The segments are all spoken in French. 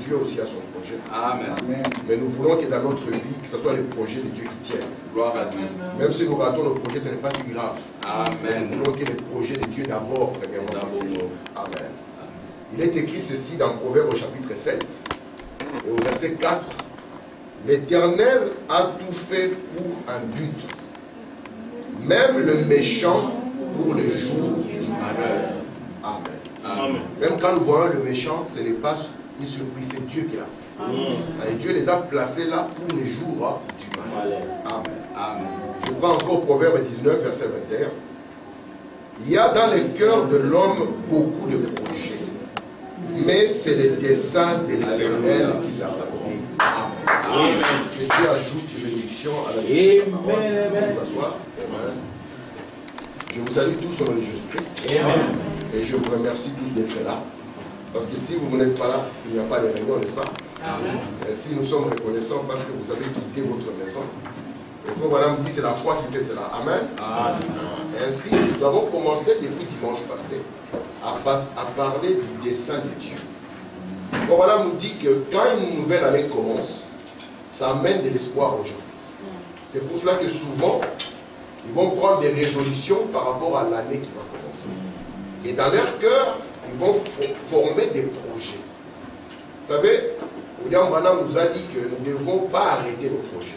Dieu aussi a son projet. Amen. Mais nous voulons que dans notre vie, que ce soit les projets de Dieu qui tiennent. Gloire à Dieu. Même si nous ratons nos projets, ce n'est pas si grave. Amen. Nous voulons que les projets de Dieu d'abord, premièrement, Amen. Il est écrit ceci dans Proverbe au chapitre 7 et au verset 4. L'Éternel a tout fait pour un but, même le méchant pour le jour du malheur. Amen. Amen. Même quand nous voyons le méchant, ce n'est pas une surprise, c'est Dieu qui l'a fait. Et Dieu les a placés là pour les jours du malheur. Amen. Amen. Je prends encore Proverbe 19, verset 21. Il y a dans le cœur de l'homme beaucoup de projets, mais c'est le dessein de l'Éternel qui s'accomplit. Amen. Que Dieu ajoute une bénédiction à la vie de sa parole. Vous asseoir. Amen. Je vous salue tous au nom de Jésus-Christ. Et je vous remercie tous d'être là. Parce que si vous n'êtes pas là, il n'y a pas de réunion, n'est-ce pas? Amen. Et si nous sommes reconnaissants parce que vous avez quitté votre maison, il faut voilà me dit c'est la foi qui fait cela. Amen. Amen. Et ainsi, nous avons commencé depuis dimanche passé à parler du dessein de Dieu. Bon, voilà nous dit que quand une nouvelle année commence, ça amène de l'espoir aux gens. C'est pour cela que souvent, ils vont prendre des résolutions par rapport à l'année qui va commencer. Et dans leur cœur, ils vont former des projets. Vous savez, William Branham nous a dit que nous ne devons pas arrêter nos projets.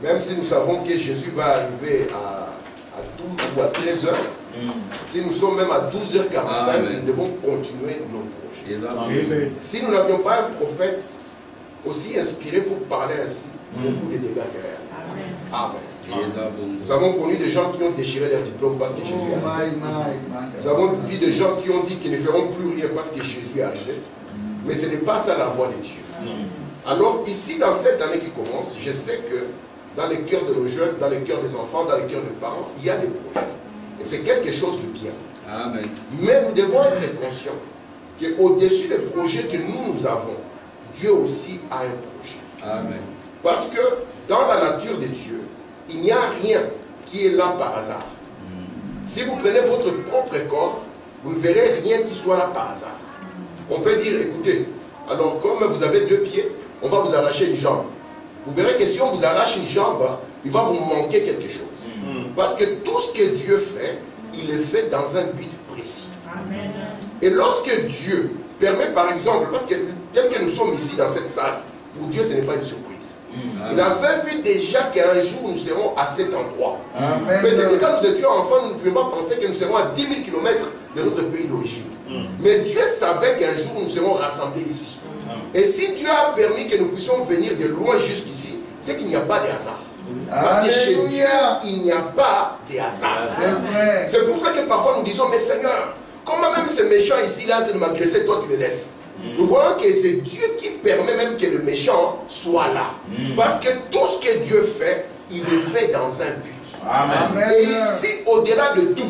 Même si nous savons que Jésus va arriver à 12 ou à 13 heures, si nous sommes même à 12h45, nous devons continuer nos projets. Amen. Si nous n'avions pas un prophète aussi inspiré pour parler ainsi, beaucoup de dégâts seraient. Amen. Nous avons connu des gens qui ont déchiré leur diplôme parce que Jésus est arrivé. Nous avons vu des gens qui ont dit qu'ils ne feront plus rien parce que Jésus est arrivé. Mais ce n'est pas ça la voie de Dieu. Alors ici, dans cette année qui commence, je sais que dans les cœurs de nos jeunes, dans les cœurs des enfants, dans les cœurs des parents, il y a des projets. Et c'est quelque chose de bien. Amen. Mais nous devons être conscients qu'au-dessus des projets que nous avons, Dieu aussi a un projet. Amen. Parce que dans la nature de Dieu, il n'y a rien qui est là par hasard. Si vous prenez votre propre corps, vous ne verrez rien qui soit là par hasard. On peut dire, écoutez, alors comme vous avez 2 pieds, on va vous arracher une jambe. Vous verrez que si on vous arrache une jambe, il va vous manquer quelque chose. Parce que tout ce que Dieu fait, il le fait dans un but précis. Amen. Et lorsque Dieu permet, par exemple, parce que tel que nous sommes ici dans cette salle, pour Dieu ce n'est pas une surprise. Il avait vu déjà qu'un jour nous serons à cet endroit. Peut-être que quand nous étions enfants, nous ne pouvions pas penser que nous serons à 10 000 km de notre pays d'origine. Mais Dieu savait qu'un jour nous serons rassemblés ici. Et si Dieu a permis que nous puissions venir de loin jusqu'ici, c'est qu'il n'y a pas de hasard. Parce que chez Dieu, il n'y a pas de hasard. C'est pour ça que parfois nous disons, mais Seigneur, comment même ce méchant ici, il est en train de m'agresser, toi tu le laisses. Nous voyons que c'est Dieu qui permet même que le méchant soit là. Parce que tout ce que Dieu fait, il le fait dans un but. Amen. Et ici, au-delà de tout,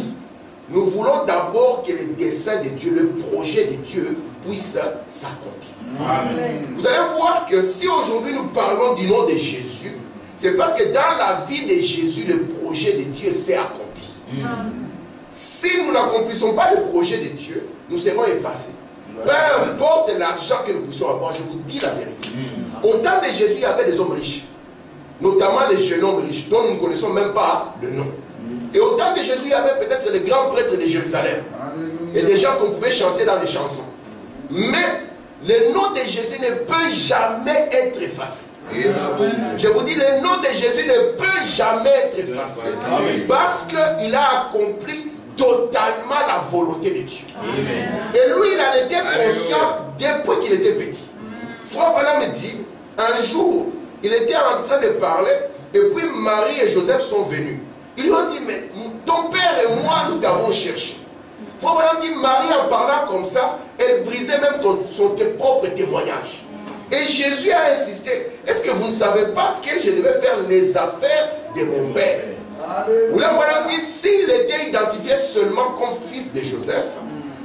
nous voulons d'abord que le dessein de Dieu, le projet de Dieu puisse s'accomplir. Vous allez voir que si aujourd'hui nous parlons du nom de Jésus, c'est parce que dans la vie de Jésus, le projet de Dieu s'est accompli. Si nous n'accomplissons pas le projet de Dieu, nous serons effacés. Peu importe l'argent que nous puissions avoir, je vous dis la vérité. Au temps de Jésus, il y avait des hommes riches, notamment les jeunes hommes riches, dont nous ne connaissons même pas le nom. Et au temps de Jésus, il y avait peut-être les grands prêtres de Jérusalem. Et des gens qu'on pouvait chanter dans des chansons. Mais le nom de Jésus ne peut jamais être effacé. Je vous dis, le nom de Jésus ne peut jamais être effacé. Parce qu'il a accompli totalement la volonté de Dieu. Et lui, il en était conscient depuis qu'il était petit. Frère Branham me dit, un jour, il était en train de parler, et puis Marie et Joseph sont venus. Ils lui ont dit, mais ton père et moi, nous t'avons cherché. Frère Branham dit, Marie en parlant comme ça, elle brisait même son propre témoignage. Et Jésus a insisté, est-ce que vous ne savez pas que je devais faire les affaires de mon père? William Branham dit, s'il était identifié seulement comme fils de Joseph,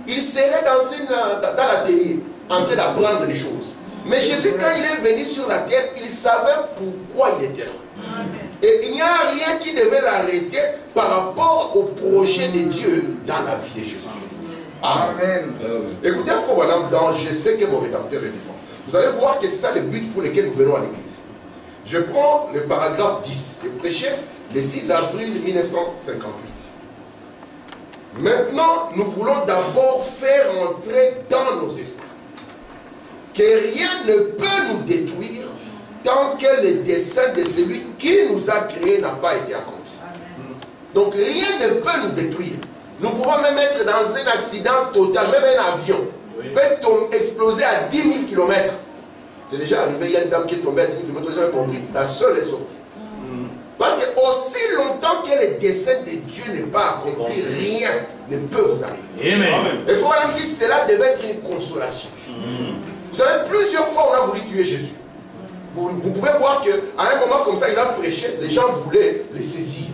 il serait dans l'atelier, en train d'apprendre des choses. Mais Jésus, quand il est venu sur la terre, il savait pourquoi il était là. Et il n'y a rien qui devait l'arrêter par rapport au projet de Dieu dans la vie de Jésus-Christ. Amen. Écoutez, frère Branham, dans Je sais que mon Rédempteur est vivant. Vous allez voir que c'est ça le but pour lequel nous venons à l'église. Je prends le paragraphe 10. C'est prêché le 6 avril 1958. Maintenant, nous voulons d'abord faire entrer dans nos esprits que rien ne peut nous détruire tant que le dessein de celui qui nous a créés n'a pas été accompli. Donc rien ne peut nous détruire. Nous pouvons même être dans un accident total, même un avion peut exploser à 10 000 km. C'est déjà arrivé, il y a une dame qui est tombée à 10 000 km, vous avez compris. La seule est sortie. Parce Parce que aussi longtemps que le dessein de Dieu n'est pas accompli, rien ne peut vous arriver. Amen. Il faut vraiment dire que cela devait être une consolation. Vous savez, plusieurs fois on a voulu tuer Jésus. Vous pouvez voir qu'à un moment comme ça, il a prêché, les gens voulaient le saisir.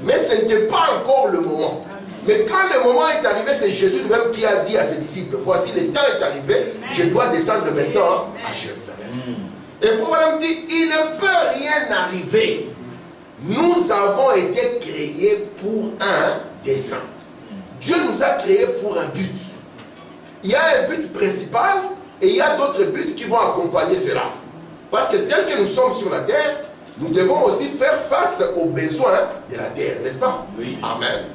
Mais ce n'était pas encore le moment. Mais quand le moment est arrivé, c'est Jésus lui-même qui a dit à ses disciples, voici le temps est arrivé, je dois descendre maintenant à Jérusalem. Et il faut vraiment dire, il ne peut rien arriver. Nous avons été créés pour un dessein. Dieu nous a créés pour un but. Il y a un but principal et il y a d'autres buts qui vont accompagner cela. Parce que tel que nous sommes sur la terre, nous devons aussi faire face aux besoins de la terre, n'est-ce pas? Oui. Amen.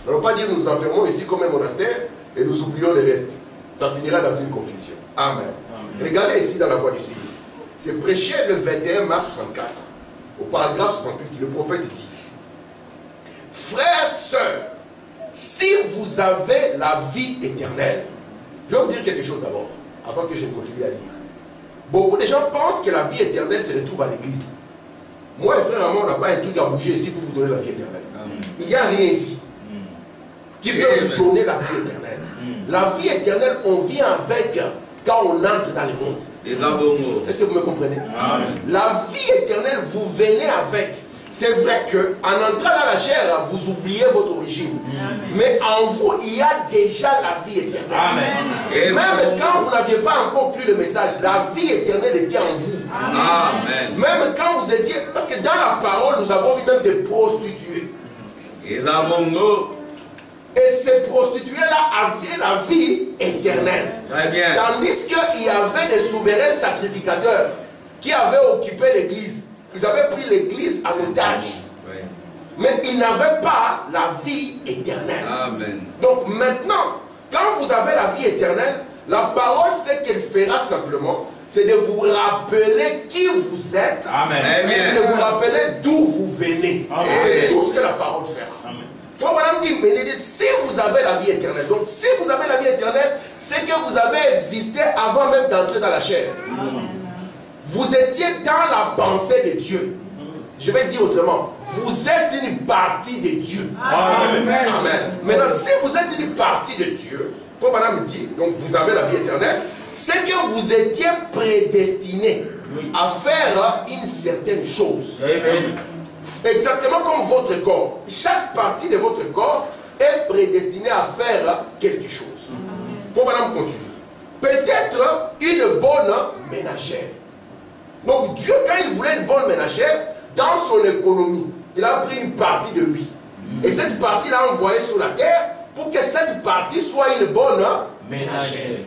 Nous n'allons pas dire que nous nous enfermons ici comme un monastère et nous oublions le reste. Ça finira dans une confusion. Amen. Amen. Regardez ici dans la voie du Seigneur. C'est prêché le 21 mars 64. Au paragraphe 68, le prophète dit: frères, sœurs, si vous avez la vie éternelle, je vais vous dire quelque chose d'abord, avant que je continue à lire. Beaucoup de gens pensent que la vie éternelle se retrouve à l'église. Moi et frère Ramon, on n'a pas un truc à bouger ici pour vous donner la vie éternelle. Il n'y a rien ici qui peut vous donner la vie éternelle. La vie éternelle, on vient avec quand on entre dans le monde. Est-ce que vous me comprenez? La vie éternelle, vous venez avec. C'est vrai qu'en entrant dans la chair, vous oubliez votre origine. Mais en vous, il y a déjà la vie éternelle. Amen. Même quand vous n'aviez pas encore cru le message, la vie éternelle était en vous. Amen. Même quand vous étiez... Parce que dans la parole, nous avons vu même des prostituées. Et ces prostituées-là avaient la vie éternelle. Tandis qu'il y avait des souverains sacrificateurs qui avaient occupé l'église. Ils avaient pris l'église en otage. Oui. Mais ils n'avaient pas la vie éternelle. Amen. Donc maintenant, quand vous avez la vie éternelle, la parole, ce qu'elle fera simplement, c'est de vous rappeler qui vous êtes. Amen. Et c'est de vous rappeler d'où vous venez. C'est tout ce que la parole fera. Il faut vraiment dire, si vous avez la vie éternelle, donc si vous avez la vie éternelle, c'est que vous avez existé avant même d'entrer dans la chair. Amen. Vous étiez dans la pensée de Dieu. Je vais le dire autrement. Vous êtes une partie de Dieu. Amen. Amen. Maintenant, si vous êtes une partie de Dieu, il faut madame me dire, donc vous avez la vie éternelle, c'est que vous étiez prédestiné à faire une certaine chose. Amen. Exactement comme votre corps. Chaque partie de votre corps est prédestinée à faire quelque chose. Il faut madame continuer. Peut-être une bonne ménagère. Donc Dieu, quand il voulait une bonne ménagère, dans son économie, il a pris une partie de lui. Et cette partie l'a envoyée sur la terre pour que cette partie soit une bonne ménagère.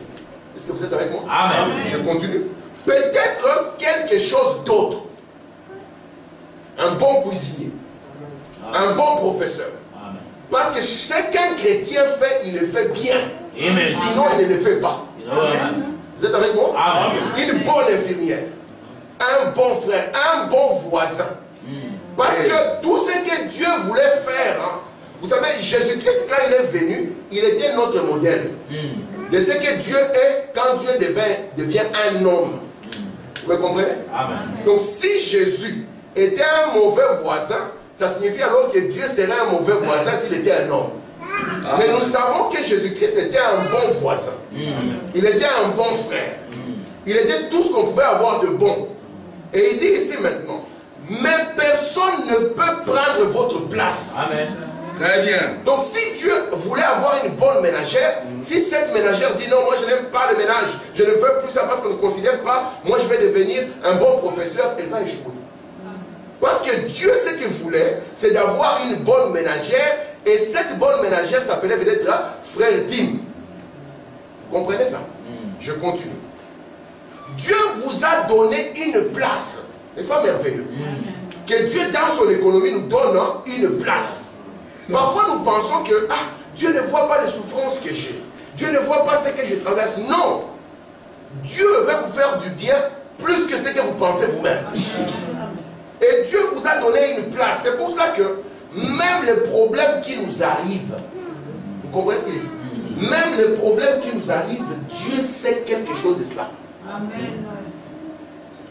Est-ce que vous êtes avec moi? Amen. Je continue. Peut-être quelque chose d'autre. Un bon cuisinier. Un bon professeur. Amen. Parce que ce qu'un chrétien fait, il le fait bien. Amen. Sinon, il ne le fait pas. Amen. Vous êtes avec moi? Amen. Une bonne infirmière. Un bon frère, un bon voisin. Parce que tout ce que Dieu voulait faire, hein, vous savez, Jésus-Christ, quand il est venu, il était notre modèle. De ce que Dieu est quand Dieu devient un homme. Vous me comprenez? Amen. Donc si Jésus était un mauvais voisin, ça signifie alors que Dieu serait un mauvais voisin s'il était un homme. Amen. Mais nous savons que Jésus-Christ était un bon voisin. Il était un bon frère. Il était tout ce qu'on pouvait avoir de bon. Et il dit ici maintenant, mais personne ne peut prendre votre place. Amen. Très bien. Donc si Dieu voulait avoir une bonne ménagère, si cette ménagère dit non, moi je n'aime pas le ménage, je ne veux plus ça parce qu'on ne considère pas, moi je vais devenir un bon professeur, elle va échouer. Parce que Dieu, ce qu'il voulait, c'est d'avoir une bonne ménagère, et cette bonne ménagère s'appelait peut-être frère Tim. Vous comprenez ça? Je continue. Dieu vous a donné une place. N'est-ce pas merveilleux? Que Dieu dans son économie nous donne une place. Parfois nous pensons que Dieu ne voit pas les souffrances que j'ai. Dieu ne voit pas ce que je traverse. Non. Dieu va vous faire du bien plus que ce que vous pensez vous-même. Et Dieu vous a donné une place. C'est pour cela que même les problèmes qui nous arrivent, vous comprenez ce qu'il dit? Même les problèmes qui nous arrivent, Dieu sait quelque chose de cela. Amen.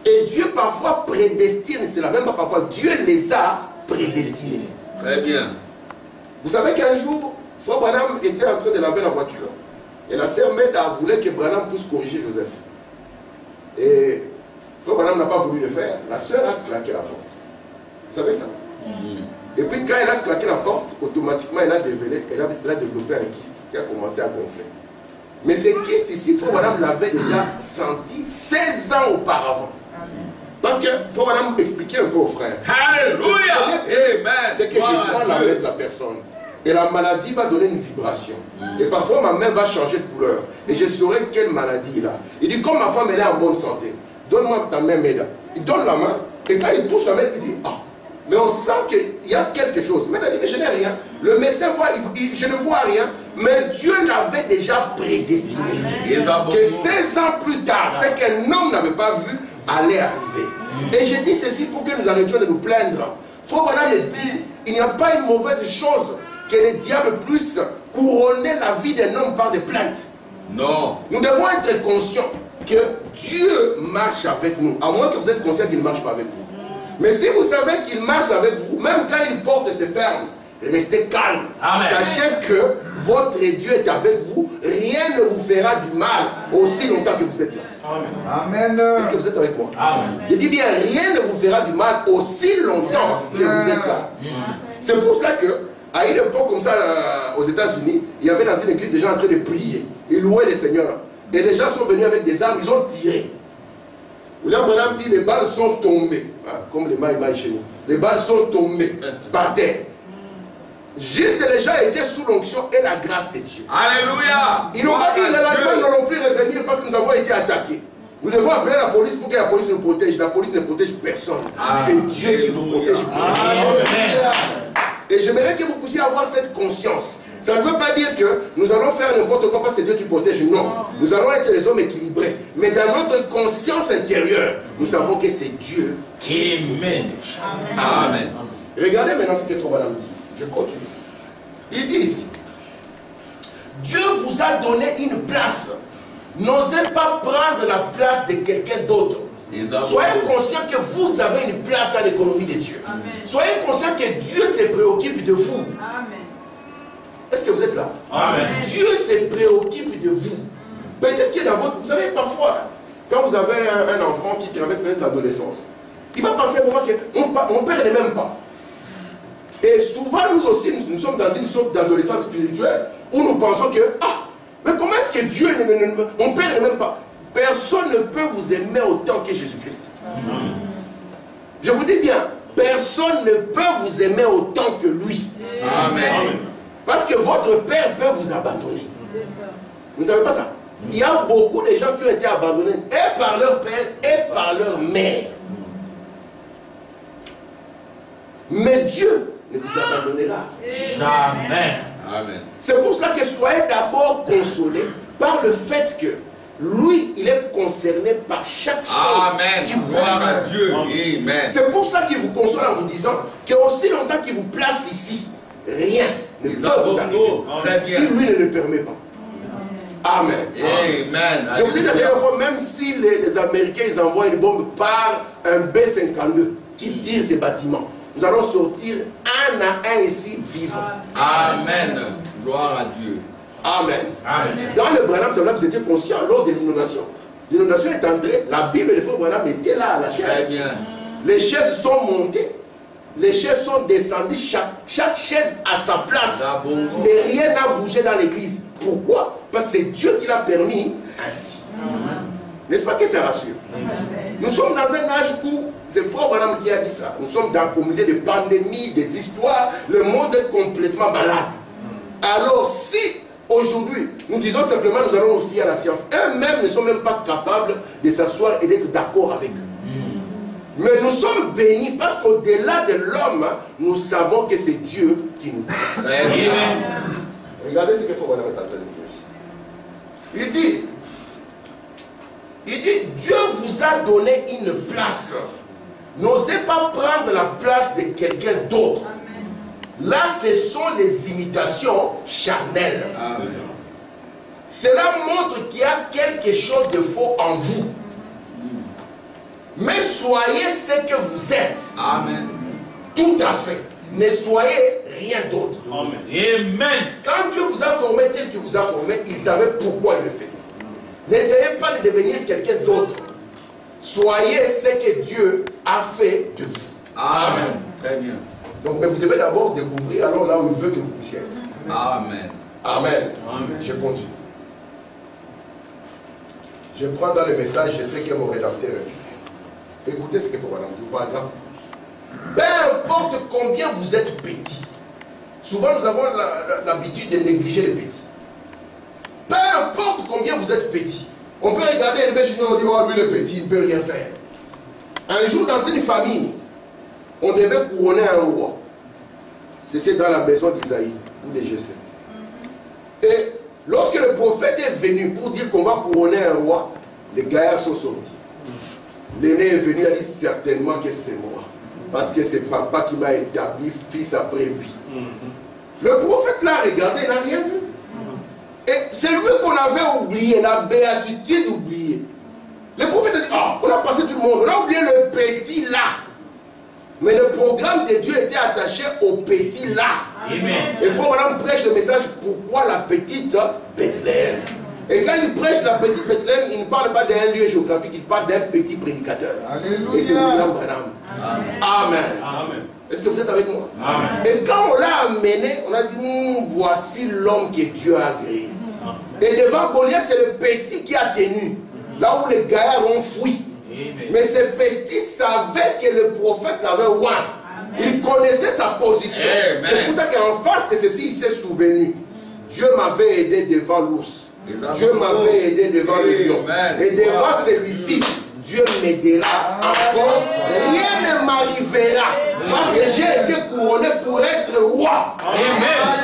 Et Dieu parfois prédestine, c'est la même pas parfois, Dieu les a prédestiné. Très bien. Vous savez qu'un jour, Frère Branham était en train de laver la voiture. Et la sœur Meda voulait que Branham puisse corriger Joseph. Et Frère Branham n'a pas voulu le faire. La sœur a claqué la porte. Vous savez ça? Et puis quand elle a claqué la porte, automatiquement elle a développé un kyste qui a commencé à gonfler. Mais ce kyste ici, Frère Branham l'avait déjà senti 16 ans auparavant. Parce que Frère Branham expliquait un peu aux frères. Alléluia! Amen! C'est que je prends la main de la personne. Et la maladie va donner une vibration. Et parfois ma main va changer de couleur. Et je saurai quelle maladie il a. Il dit, comme ma femme elle est en bonne santé, donne-moi ta main, Meda. Il donne la main. Et quand il touche la main, il dit, ah. Mais on sent qu'il y a quelque chose. Meda dit, mais je n'ai rien. Le médecin voit, je ne vois rien. Mais Dieu l'avait déjà prédestiné. Que 16 ans plus tard, c'est qu'un homme n'avait pas vu allait arriver. Et je dis ceci pour que nous arrêtions de nous plaindre. Frère Branham dit, il n'y a pas une mauvaise chose que le diable puisse couronner la vie d'un homme par des plaintes. Non. Nous devons être conscients que Dieu marche avec nous, à moins que vous êtes conscient qu'il ne marche pas avec vous. Mais si vous savez qu'il marche avec vous, même quand une porte se ferme, restez calme. Amen. Sachez que votre Dieu est avec vous, rien ne vous fera du mal aussi longtemps que vous êtes là. Amen. Est-ce que vous êtes avec moi? Amen. Je dis bien, rien ne vous fera du mal aussi longtemps que vous êtes là. C'est pour cela que, à une époque comme ça, aux États-Unis, il y avait dans une église des gens en train de prier. Ils louaient le Seigneur. Et les gens sont venus avec des armes, ils ont tiré. William Branham dit, les balles sont tombées. Hein, comme les maïs chez nous. Les balles sont tombées par terre. Juste les gens étaient sous l'onction et la grâce de Dieu. Alléluia. Ils n'ont pas dit, les Allemands n'auront plus revenir parce que nous avons été attaqués. Nous devons appeler la police pour que la police nous protège. La police ne protège personne. C'est Dieu qui vous protège. Et j'aimerais que vous puissiez avoir cette conscience. Ça ne veut pas dire que nous allons faire n'importe quoi parce que c'est Dieu qui protège. Non. Nous allons être des hommes équilibrés. Mais dans notre conscience intérieure, nous savons que c'est Dieu qui nous protège. Amen. Regardez maintenant ce que Frère Branham dit. Je continue. Il dit ici, Dieu vous a donné une place. N'osez pas prendre la place de quelqu'un d'autre. Soyez conscient que vous avez une place dans l'économie de Dieu. Amen. Soyez conscient que Dieu se préoccupe de vous. Est-ce que vous êtes là? Amen. Dieu se préoccupe de vous. Peut-être que dans votre... Vous savez, parfois, quand vous avez un enfant qui traverse peut-être l'adolescence, il va penser à un moment que mon père n'est même pas. Et souvent, nous aussi, nous sommes dans une sorte d'adolescence spirituelle où nous pensons que, ah, mais comment est-ce que Dieu, mon père n'est même pas. Personne ne peut vous aimer autant que Jésus-Christ. Je vous dis bien, personne ne peut vous aimer autant que lui. Amen. Parce que votre père peut vous abandonner. Vous ne savez pas ça? Il y a beaucoup de gens qui ont été abandonnés et par leur père et par leur mère. Mais Dieu ne vous abandonnera jamais. Amen. C'est pour cela que soyez d'abord consolés par le fait que lui, il est concerné par chaque chose. Amen. Qui vous arrive. Dieu. Amen. C'est pour cela qu'il vous console en vous disant que aussi longtemps qu'il vous place ici, rien ne peut vous arriver si lui ne le permet pas. Amen. Amen. Je vous dis la dernière fois, même si les Américains ils envoient une bombe par un B-52 qui tire ces bâtiments, nous allons sortir un à un ici vivants. Amen. Gloire à Dieu. Amen. Amen. Dans le Branham, vous étiez conscient lors de l'inondation. L'inondation est entrée, la Bible et le frère Branham étaient là à la chaise. Très bien. Les chaises sont montées, les chaises sont descendues, chaque chaise à sa place. Et rien n'a bougé dans l'église. Pourquoi? Parce que c'est Dieu qui l'a permis ainsi. N'est-ce pas que ça rassure? Nous sommes dans un âge où, c'est Frère Branham qui a dit ça, nous sommes au milieu de pandémies, des histoires, le monde est complètement malade. Alors si aujourd'hui, nous disons simplement nous allons nous fier à la science, eux-mêmes ne sont même pas capables de s'asseoir et d'être d'accord avec eux. Mais nous sommes bénis parce qu'au-delà de l'homme, nous savons que c'est Dieu qui nous dit. Regardez ce que Frère Branham est en train de dire ici. Il dit, Dieu vous a donné une place. N'osez pas prendre la place de quelqu'un d'autre. Là, ce sont les imitations charnelles. Amen. Cela montre qu'il y a quelque chose de faux en vous. Mais soyez ce que vous êtes. Amen. Tout à fait. Ne soyez rien d'autre. Amen. Quand Dieu vous a formé tel qu'il vous a formé, il savait pourquoi il le faisait. N'essayez pas de devenir quelqu'un d'autre. Soyez ce que Dieu a fait de vous. Amen. Très bien. Donc, mais vous devez d'abord découvrir alors là où il veut que vous puissiez être. Amen. Amen. Amen. Je continue. Je prends dans le message, je sais que mon rédacteur est vivant. Écoutez ce qu'il faut madame, du paragraphe 12. Peu importe combien vous êtes petit. Souvent nous avons l'habitude de négliger les petits. Peu importe combien vous êtes petit. On peut regarder les juniors, on dit, oh lui le petit, il ne peut rien faire. Un jour dans une famille, on devait couronner un roi. C'était dans la maison d'Isaïe, ou de Jessé. Et lorsque le prophète est venu pour dire qu'on va couronner un roi, les gaillards sont sortis. L'aîné est venu, il a dit certainement que c'est moi. Parce que c'est papa qui m'a établi fils après lui. Le prophète l'a regardé, il n'a rien vu. Et c'est lui qu'on avait oublié, la béatitude oubliée. Le prophète a dit, ah, on a passé tout le monde, on a oublié le petit là. Mais le programme de Dieu était attaché au petit là. Il faut qu'on prêche le message, pourquoi la petite Bethléem. Et quand il prêche la petite Bethléem, il ne parle pas d'un lieu géographique, il parle d'un petit prédicateur. Alléluia. Et c'est William Branham. Amen. Amen. Est-ce que vous êtes avec moi? Amen. Et quand on l'a amené, on a dit, voici l'homme que Dieu a créé. Et devant Goliath, c'est le petit qui a tenu. Là où les gaillards ont fui. Mais ce petit savait que le prophète l'avait oint. Il connaissait sa position. C'est pour ça qu'en face de ceci, il s'est souvenu. Dieu m'avait aidé devant l'ours. Dieu m'avait aidé devant le lion. Et devant celui-ci, Dieu m'aidera encore. Rien ne m'arrivera. Parce que j'ai été couronné pour être roi.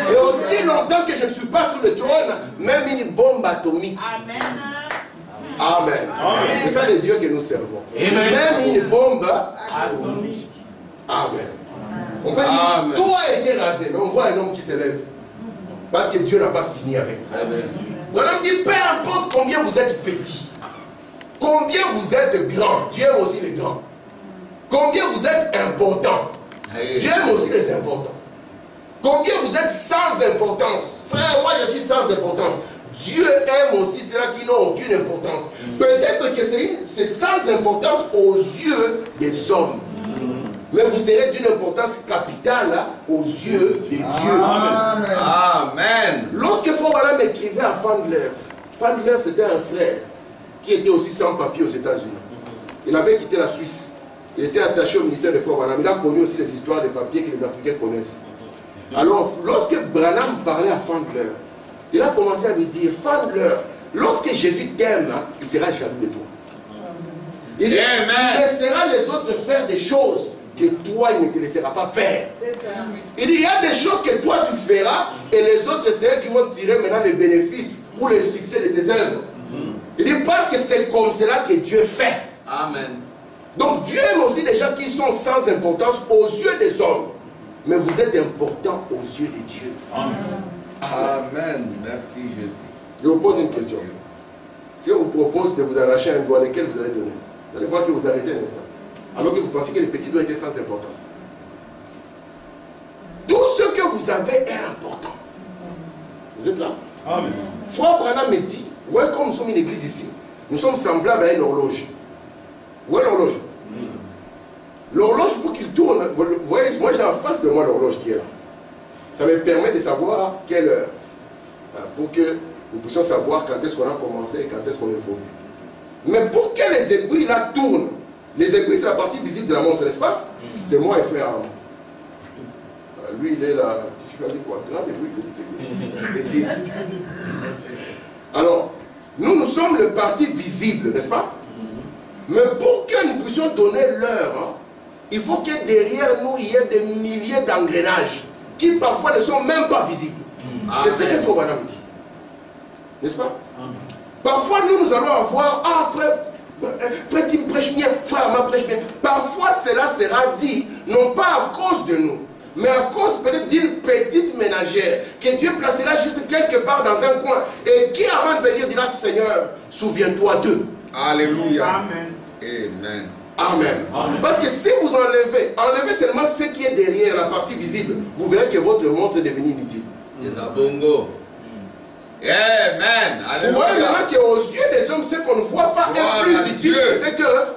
Et aussi longtemps que je ne suis pas sur le trône, même une bombe atomique. Amen. C'est ça le Dieu que nous servons. Même une bombe atomique. Amen. On peut dire, tout a été rasé, mais on voit un homme qui s'élève. Parce que Dieu n'a pas fini avec nous. Donc on dit, peu importe combien vous êtes petit, combien vous êtes grand, Dieu aime aussi les grands. Combien vous êtes important, Dieu aime aussi les importants. Combien vous êtes sans importance, frère, moi je suis sans importance. Dieu aime aussi ceux-là qui n'ont aucune importance. Peut-être que c'est sans importance aux yeux des hommes. Mais vous serez d'une importance capitale aux yeux de Dieu. Amen. Amen. Lorsque Frère Branham écrivait à Fandler, Fandler c'était un frère qui était aussi sans papier aux États-Unis. Il avait quitté la Suisse. Il était attaché au ministère de Frère Branham. Il a connu aussi les histoires de papier que les Africains connaissent. Alors, lorsque Branham parlait à Fandler, il a commencé à lui dire, Fandler, lorsque Jésus t'aime, il sera jaloux de toi. Il laissera les autres faire des choses que toi, il ne te laissera pas faire. Il dit, il y a des choses que toi tu feras et les autres, c'est eux qui vont tirer maintenant les bénéfices ou le succès de tes œuvres. Il dit, parce que c'est comme cela que Dieu fait. Amen. Donc Dieu aime aussi des gens qui sont sans importance aux yeux des hommes. Mais vous êtes important aux yeux de Dieu. Amen. Amen. Merci Jésus. Je vous pose une question. Si on vous propose de vous arracher un doigt, lequel vous allez donner? Vous allez voir que vous arrêtez un instant. Alors que vous pensez que les petits doigts étaient sans importance. Tout ce que vous avez est important. Vous êtes là? Amen. Frère Branham me dit, ouais, comme nous sommes une église ici, nous sommes semblables à une horloge. Vous voyez l'horloge? L'horloge, pour qu'il tourne, vous voyez, moi j'ai en face de moi l'horloge qui est là. Ça me permet de savoir quelle heure. Pour que nous puissions savoir quand est-ce qu'on a commencé et quand est-ce qu'on évolue. Mais pour que les aiguilles là tournent, les aiguilles c'est la partie visible de la montre, n'est-ce pas? C'est moi et frère Armand. Lui il est là, je sais pas quoi, grave et lui petit. Alors, nous sommes le parti visible, n'est-ce pas? Mais pour que nous puissions donner l'heure, il faut que derrière nous il y ait des milliers d'engrenages qui parfois ne sont même pas visibles. C'est ce que Frère Branham dit. N'est-ce pas? Parfois nous allons avoir, ah frère Tim prêche bien, frère Ama prêche bien. Parfois cela sera dit, non pas à cause de nous, mais à cause peut-être d'une petite ménagère que Dieu placera juste quelque part dans un coin et qui avant de venir dira, Seigneur, souviens-toi d'eux. Alléluia. Amen. Amen. Amen. Parce que si vous enlevez seulement ce qui est derrière, la partie visible, vous verrez que votre montre est devenue inutile. Amen. Vous voyez maintenant qu'aux yeux des hommes, ce qu'on ne voit pas est plus utile que ce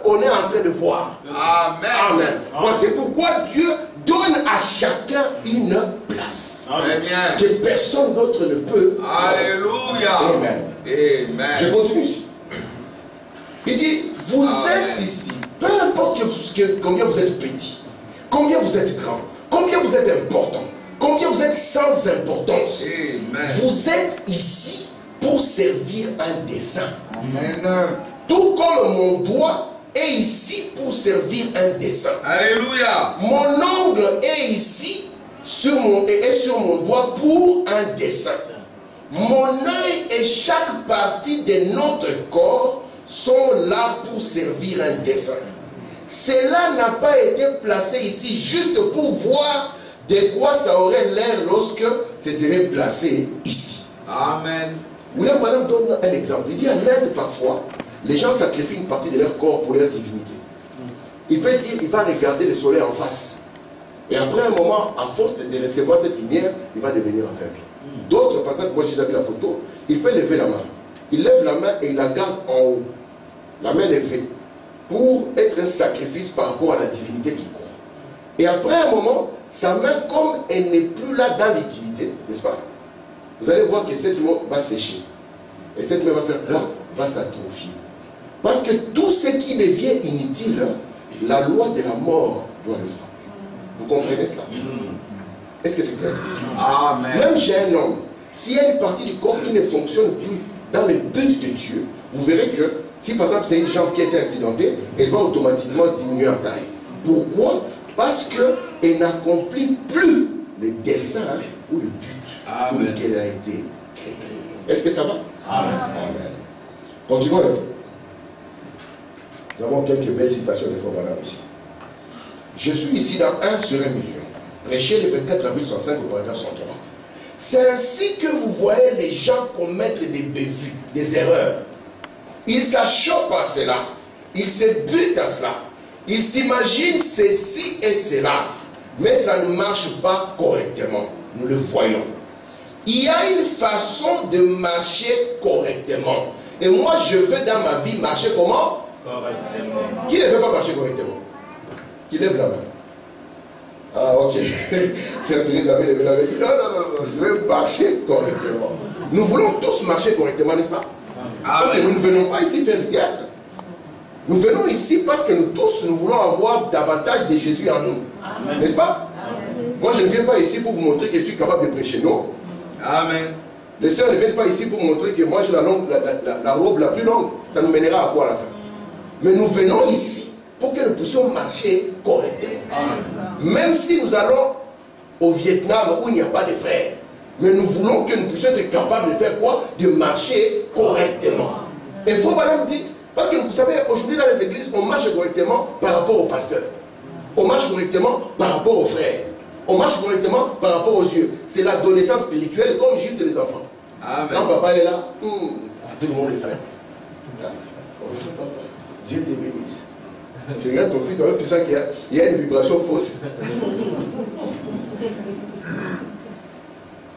qu'on est en train de voir. Amen. Amen. Voici pourquoi Dieu donne à chacun une place. Amen. Que personne d'autre ne peut. Alléluia. Amen. Amen. Je continue ici. Il dit, vous êtes ici, peu importe combien vous êtes petit, combien vous êtes grand, combien vous êtes important, combien vous êtes sans importance. Amen. Vous êtes ici pour servir un dessein. Amen. Tout comme mon doigt est ici pour servir un dessein. Alléluia. Mon ongle est ici sur mon doigt pour un dessein. Mon œil et chaque partie de notre corps sont là pour servir un dessein. Cela n'a pas été placé ici juste pour voir de quoi ça aurait l'air lorsque ce serait placé ici. Amen. William Branham donne un exemple. Il dit en Inde, parfois, les gens sacrifient une partie de leur corps pour leur divinité. Il peut dire, il va regarder le soleil en face. Et après un moment, à force de recevoir cette lumière, il va devenir aveugle. D'autres, par exemple, moi j'ai déjà vu la photo, il peut lever la main. Il lève la main et il la garde en haut. La main levée. Pour être un sacrifice par rapport à la divinité qu'il croit. Et après un moment, sa main, comme elle n'est plus là dans l'utilité, n'est-ce pas? Vous allez voir que cette main va sécher. Et cette main va faire quoi? Va s'atrophier. Parce que tout ce qui devient inutile, la loi de la mort doit le frapper. Vous comprenez cela? Est-ce que c'est clair? Amen. Même chez un homme, s'il y a une partie du corps qui ne fonctionne plus dans le but de Dieu, vous verrez que si par exemple c'est une jambe qui a été accidentée, elle va automatiquement diminuer en taille. Pourquoi? Parce qu'elle n'accomplit plus le dessein ou le but pour lequel elle a été créée. Est-ce que ça va? Amen. Amen. Continuons un peu. Nous avons quelques belles citations de Frère Branham ici. Je suis ici dans 1 sur 1 million. Prêché le 24 avril 65 au paragraphe 103. C'est ainsi que vous voyez les gens commettre des bévues, des erreurs. Ils s'achoppent à cela. Ils se butent à cela. Ils s'imaginent ceci et cela. Mais ça ne marche pas correctement. Nous le voyons. Il y a une façon de marcher correctement. Et moi, je veux dans ma vie marcher comment? Correctement. Qui ne veut pas marcher correctement? Qui lève la main? Ah, ok. C'est Elisabeth avait dit non, je veux marcher correctement. Nous voulons tous marcher correctement, n'est-ce pas? Parce que nous ne venons pas ici faire du théâtre. Nous venons ici parce que nous tous, nous voulons avoir davantage de Jésus en nous. N'est-ce pas? Amen. Moi, je ne viens pas ici pour vous montrer que je suis capable de prêcher, non. Amen. Les sœurs ne viennent pas ici pour montrer que moi j'ai la robe la plus longue. Ça nous mènera à quoi à la fin? Mais nous venons ici pour que nous puissions marcher correctement. Amen. Même si nous allons au Vietnam où il n'y a pas de frères. Mais nous voulons que nous puissions être capables de faire quoi? De marcher correctement. Et il faut pas dire, parce que vous savez, aujourd'hui dans les églises, on marche correctement par rapport aux pasteurs. On marche correctement par rapport aux frères. On marche correctement par rapport aux yeux. C'est l'adolescence spirituelle comme juste les enfants. Amen. Quand papa est là, tout le monde le fait. Bonjour papa, Dieu te bénisse. Tu regardes ton fils, tu sens qu'il y a une vibration fausse.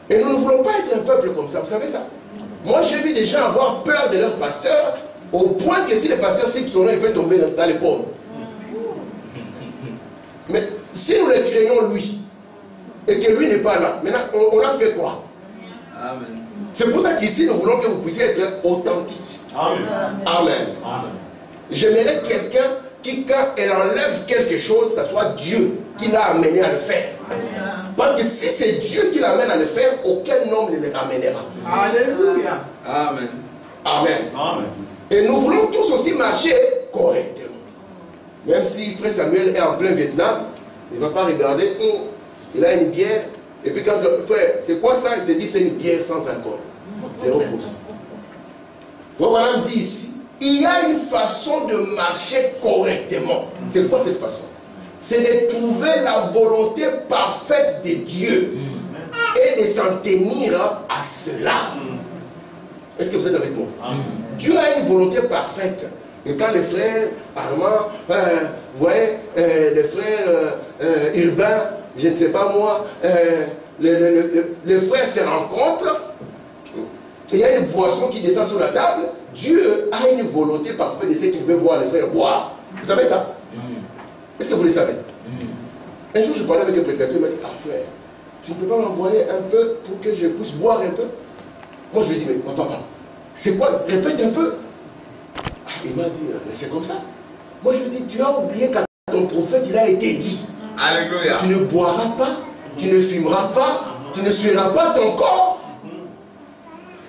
Et nous ne voulons pas être un peuple comme ça, vous savez ça? Moi j'ai vu des gens avoir peur de leur pasteur au point que si le pasteur sait que son nom, il peut tomber dans les pommes. Mais si nous le craignons lui, et que lui n'est pas là, maintenant on a fait quoi? Amen. C'est pour ça qu'ici nous voulons que vous puissiez être authentiques. Amen. Amen. Amen. J'aimerais quelqu'un qui, quand elle enlève quelque chose, ça soit Dieu qui l'a amené à le faire. Parce que si c'est Dieu qui l'amène à le faire, aucun homme ne le ramènera. Alléluia. Amen. Amen. Amen. Et nous voulons tous aussi marcher correctement. Même si Frère Samuel est en plein Vietnam, il ne va pas regarder, il a une bière, et puis quand le frère, c'est quoi ça? Il te dit c'est une bière sans alcool. C'est opposé. Voilà, dit ici, il y a une façon de marcher correctement. C'est quoi cette façon? C'est de trouver la volonté parfaite de Dieu et de s'en tenir à cela. Est-ce que vous êtes avec moi? Dieu a une volonté parfaite. Et quand les frères Armand, vous voyez, les frères urbains, je ne sais pas moi, les frères se rencontrent, il y a une boisson qui descend sur la table, Dieu a une volonté parfaite de ce qu'il veut voir les frères boire. Vous savez ça? Est-ce que vous le savez? Un jour, je parlais avec un prédicateur, il m'a dit, ah frère, tu ne peux pas m'envoyer un peu pour que je puisse boire un peu? Moi, je lui ai dit, mais papa, c'est quoi? Répète un peu. Ah, il m'a dit, mais c'est comme ça. Moi, je lui ai dit, tu as oublié qu'à ton prophète, il a été dit. Alléluia. Tu ne boiras pas, tu ne fumeras pas, tu ne suivras pas ton corps.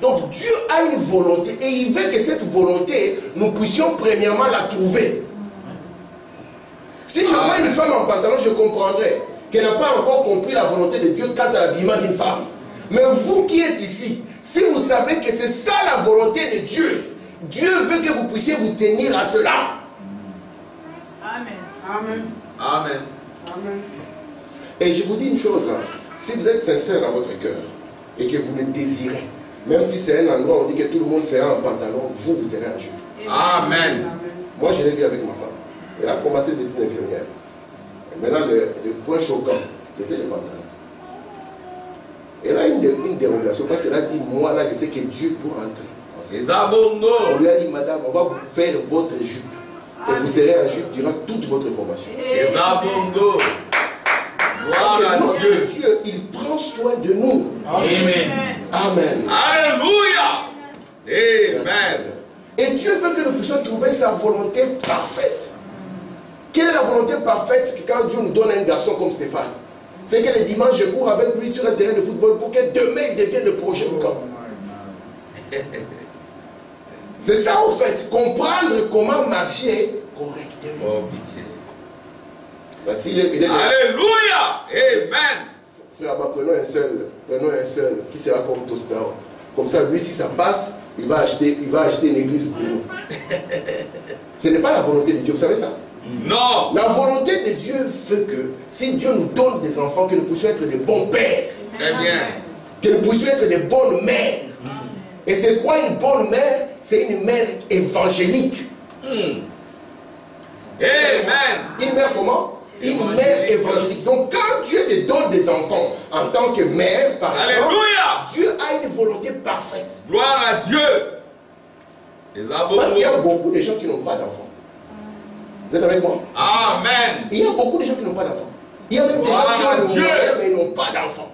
Donc, Dieu a une volonté et il veut que cette volonté, nous puissions premièrement la trouver. Si je vois une femme en pantalon, je comprendrais qu'elle n'a pas encore compris la volonté de Dieu quant à l'habillement d'une femme. Mais vous qui êtes ici, si vous savez que c'est ça la volonté de Dieu, Dieu veut que vous puissiez vous tenir à cela. Amen. Amen. Amen. Amen. Et je vous dis une chose, hein, si vous êtes sincère dans votre cœur et que vous le désirez, même si c'est un endroit où on dit que tout le monde sera en pantalon, vous serez en jupe. Amen. Moi, je l'ai vu avec ma femme. Elle a commencé des études infirmières. Et maintenant, le point choquant, c'était le pantalon. Elle a une dérogation parce qu'elle a dit, moi là, je sais que Dieu peut entrer. On lui a dit, madame, on va vous faire votre jupe. Et vous serez en jupe durant toute votre formation. Parce que notre Dieu, il prend soin de nous. Amen. Amen. Alléluia. Amen. Et Dieu veut que nous puissions trouver sa volonté parfaite. Quelle est la volonté parfaite que quand Dieu nous donne un garçon comme Stéphane? C'est que les dimanches, je cours avec lui sur un terrain de football pour que demain il devienne le prochain camp. C'est ça en fait, comprendre comment marcher correctement. Alléluia. Amen. Frère, prenons un seul qui sera comme Tostao. Comme ça, lui, si ça passe, il va acheter une église pour nous. Ce n'est pas la volonté de Dieu, vous savez ça? Non. La volonté de Dieu veut que, si Dieu nous donne des enfants, que nous puissions être des bons pères. Très bien. Que nous puissions être des bonnes mères. Et c'est quoi une bonne mère? C'est une mère évangélique. Amen. Une mère comment? Une mère évangélique. Donc quand Dieu te donne des enfants en tant que mère, par exemple, Alléluia. Dieu a une volonté parfaite. Gloire à Dieu. Parce qu'il y a beaucoup de gens qui n'ont pas d'enfants. Vous êtes avec moi? Amen. Il y a beaucoup de gens qui n'ont pas d'enfants. Il y a même des gens qui ont le moyen mais ils n'ont pas d'enfants.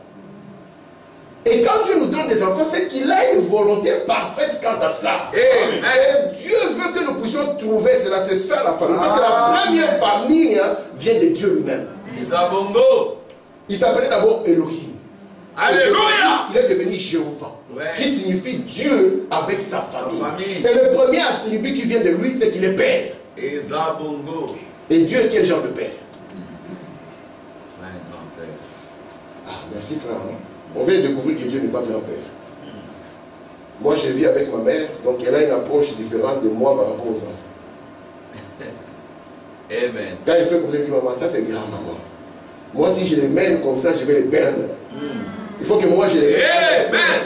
Et quand Dieu nous donne des enfants, c'est qu'il a une volonté parfaite quant à cela. Amen. Et Dieu veut que nous puissions trouver cela. C'est ça la famille. Parce que la première famille vient de Dieu lui-même. Il s'appelait d'abord Elohim. Alléluia. Il est devenu Jéhovah. Ouais. Qui signifie Dieu avec sa famille. Et le premier attribut qui vient de lui, c'est qu'il est père. Et Dieu est quel genre de père? Ah, merci frère. On vient de découvrir que Dieu n'est pas grand-père. Moi, je vis avec ma mère, donc elle a une approche différente de moi par rapport aux enfants. Amen. Quand elle fait comme ça, je dis maman, ça c'est grand-maman. Moi, si je les mène comme ça, je vais les perdre. Il faut que moi, je les mène. Amen.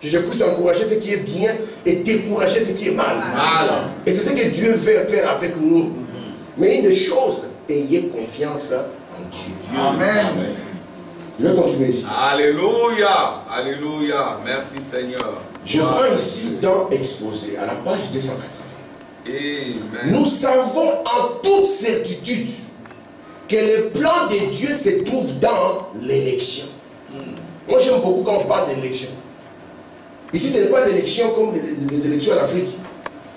Que je puisse encourager ce qui est bien et décourager ce qui est mal. Et c'est ce que Dieu veut faire avec nous. Mais une chose, ayez confiance en Dieu. Amen. Amen. Je vais continuer ici. Alléluia. Alléluia. Merci Seigneur. Je prends ici dans Exposé, à la page 280. Amen. Nous savons en toute certitude que le plan de Dieu se trouve dans l'élection. Moi j'aime beaucoup quand on parle d'élection. Ici ce n'est pas l'élection comme les élections en Afrique,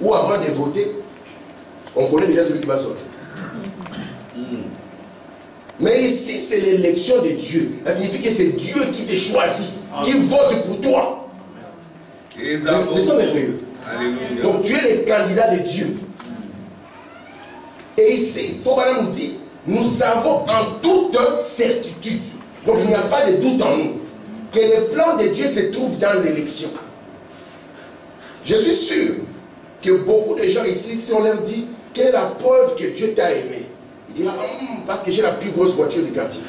où avant de voter, on connaît déjà celui qui va sortir. Mais ici, c'est l'élection de Dieu. Ça signifie que c'est Dieu qui te choisit, qui vote pour toi. N'est-ce pas merveilleux? Alléluia. Donc tu es le candidat de Dieu. Et ici, Fobana nous dit, nous savons en toute certitude. Donc il n'y a pas de doute en nous. Que le plan de Dieu se trouve dans l'élection. Je suis sûr que beaucoup de gens ici, si on leur dit, quelle est la preuve que Dieu t'a aimé? Il dira, parce que j'ai la plus grosse voiture du quartier.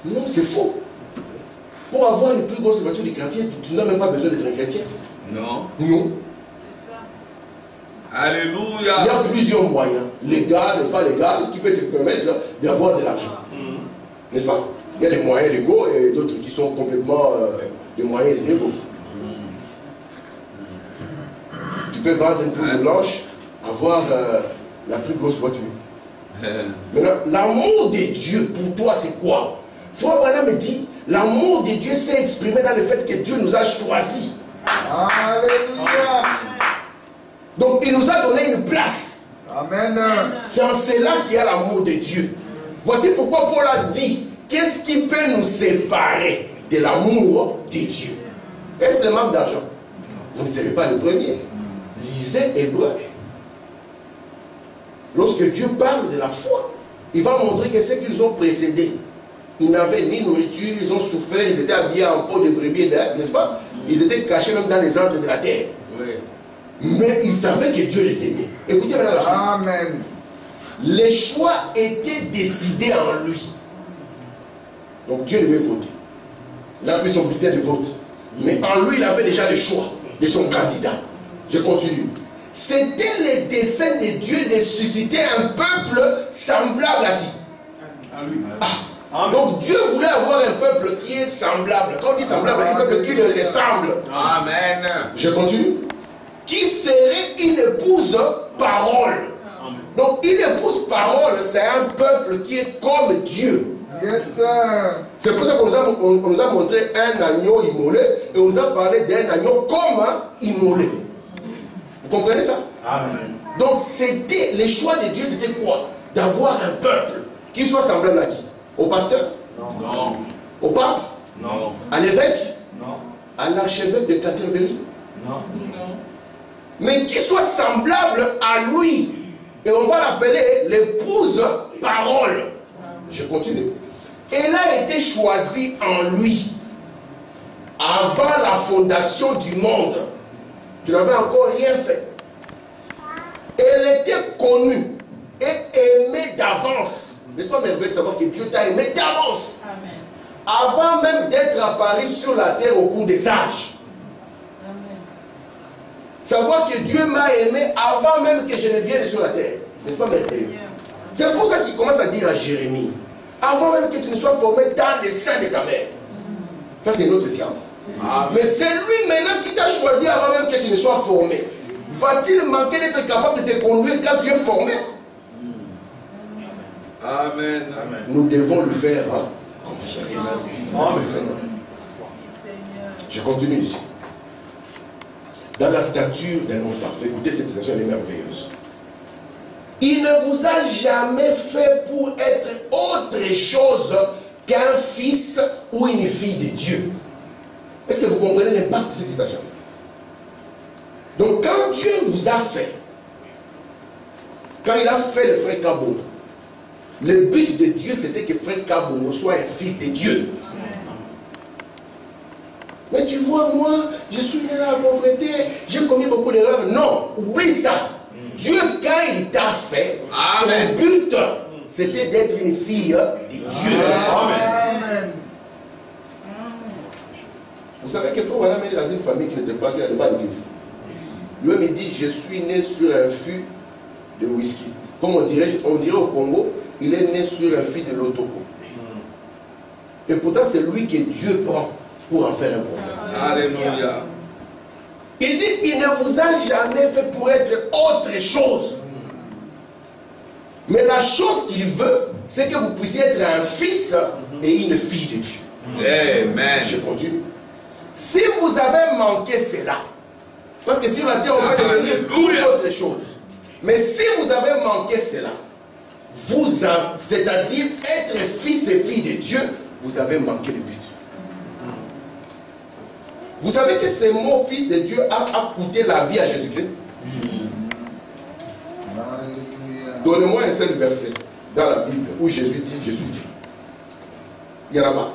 Non, c'est faux. Pour avoir une plus grosse voiture du quartier, tu n'as même pas besoin d'être un chrétien. Non. Non. Alléluia. Il y a plusieurs moyens, légal et pas légal, qui peuvent te permettre d'avoir de l'argent. N'est-ce pas? Il y a des moyens légaux et d'autres qui sont complètement des moyens illégaux. Tu peux vendre une blouse blanche, avoir la plus grosse voiture. Maintenant, l'amour de Dieu pour toi, c'est quoi? Frère Branham me dit, l'amour de Dieu s'est exprimé dans le fait que Dieu nous a choisis. Alléluia. Donc, il nous a donné une place. Amen. C'est en cela qu'il y a l'amour de Dieu. Voici pourquoi Paul a dit, qu'est-ce qui peut nous séparer de l'amour de Dieu? Est-ce le manque d'argent? Vous ne savez pas le premier. Lisez Hébreu. Lorsque Dieu parle de la foi, il va montrer que ceux qu'ils ont précédés, ils n'avaient ni nourriture, ils ont souffert, ils étaient habillés en peau de brebis et d'herbe, n'est-ce pas? Ils étaient cachés même dans les antres de la terre. Oui. Mais ils savaient que Dieu les aimait. Écoutez maintenant la suite. Amen. Les choix étaient décidés en lui. Donc Dieu devait voter. Il a pris son bulletin de vote. Mais en lui, il avait déjà le choix de son candidat. Je continue. C'était le dessein de Dieu de susciter un peuple semblable à qui? À lui. Donc Dieu voulait avoir un peuple qui est semblable. Quand on dit semblable, un peuple qui le ressemble. Amen. Je continue. Qui serait une épouse parole. Donc une épouse parole, c'est un peuple qui est comme Dieu. Yes, sir. C'est pour ça qu'on nous a montré un agneau immolé et on nous a parlé d'un agneau comme immolé. Vous comprenez ça? Amen. Donc c'était, les choix de Dieu, c'était quoi? D'avoir un peuple qui soit semblable à qui? Au pasteur? Non. Au pape? Non. À l'évêque? Non. À l'archevêque de Canterbury? Non. Mais qui soit semblable à lui. Et on va l'appeler l'épouse parole. Je continue. Elle a été choisie en lui avant la fondation du monde. Tu n'avais encore rien fait. Elle était connue et aimée d'avance. N'est-ce pas merveilleux de savoir que Dieu t'a aimé d'avance? Amen. Avant même d'être apparu sur la terre au cours des âges. Amen. Savoir que Dieu m'a aimé avant même que je ne vienne sur la terre. N'est-ce pas merveilleux? C'est pour ça qu'il commence à dire à Jérémie, avant même que tu ne sois formé dans les seins de ta mère. Ça, c'est une autre science. Amen. Mais c'est lui maintenant qui t'a choisi avant même que tu ne sois formé. Va-t-il manquer d'être capable de te conduire quand tu es formé? Amen. Amen. Nous devons lui faire confiance. Amen. Je continue ici. Dans la stature d'un homme parfait, écoutez cette citation, elle est merveilleuse. Il ne vous a jamais fait pour être autre chose qu'un fils ou une fille de Dieu. Est-ce que vous comprenez l'impact de cette citation? Donc quand Dieu vous a fait, quand il a fait le frère Kabongo, le but de Dieu c'était que frère Kabongo soit un fils de Dieu. Mais tu vois, moi, je suis né dans la pauvreté, j'ai commis beaucoup d'erreurs. Non, oublie ça. Dieu, quand il t'a fait, Amen. son but, c'était d'être une fille de Dieu. Amen. Vous savez que Frère Branham est dans une famille qui n'était pas d'église. Lui-même, il dit, je suis né sur un fût de whisky. Comme on dirait au Congo, il est né sur un fût de l'Otoko. Et pourtant, c'est lui que Dieu prend pour en faire un prophète. Alléluia. Il dit, il ne vous a jamais fait pour être autre chose. Mais la chose qu'il veut, c'est que vous puissiez être un fils et une fille de Dieu. Amen. Je continue. Si vous avez manqué cela, parce que sur la terre, on peut devenir toute autre chose. Mais si vous avez manqué cela, c'est-à-dire être fils et fille de Dieu, vous avez manqué le but. Vous savez que ce mot fils de Dieu a coûté la vie à Jésus-Christ. Donnez-moi un seul verset dans la Bible où Jésus dit je suis Dieu. Il n'y en a pas.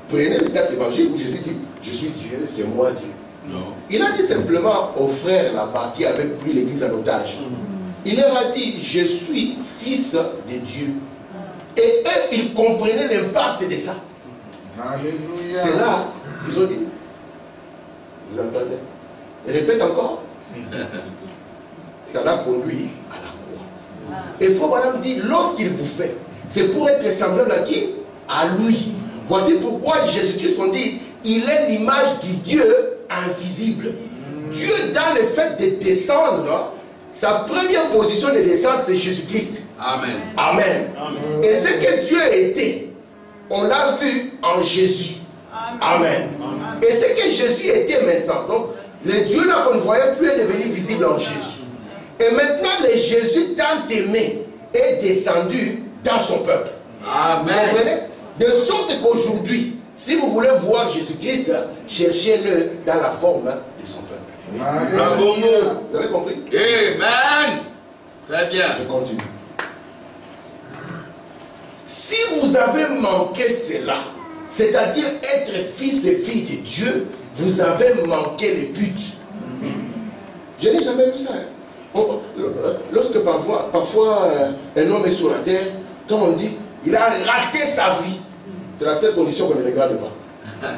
Prenez les 4 évangiles où Jésus dit je suis Dieu, c'est moi Dieu. Non. Il a dit simplement aux frères là-bas qui avaient pris l'église en otage. Il leur a dit je suis fils de Dieu. Et eux, ils comprenaient l'impact de ça. Alléluia. C'est là, ils ont dit, vous entendez? Répète encore. ça l'a conduit à la croix. Et frère Branham dit, lorsqu'il vous fait, c'est pour être semblable à qui? À lui. Voici pourquoi Jésus-Christ, on dit, il est l'image du Dieu invisible. Dieu, dans le fait de descendre, sa première position de descente, c'est Jésus-Christ. Amen. Amen. Amen. Et ce que Dieu a été, on l'a vu en Jésus. Amen. Amen. Et ce que Jésus était maintenant, donc le Dieu là qu'on ne voyait plus est devenu visible en Jésus. Et maintenant, le Jésus tant aimé est descendu dans son peuple. Amen. Vous comprenez? De sorte qu'aujourd'hui, si vous voulez voir Jésus-Christ, cherchez-le dans la forme de son peuple. Amen. Vous avez compris? Amen. Très bien. Je continue. Si vous avez manqué cela, c'est-à-dire être fils et fille de Dieu, vous avez manqué le but. Je n'ai jamais vu ça. Lorsque parfois un homme est sur la terre, quand on dit il a raté sa vie, c'est la seule condition qu'on ne regarde pas.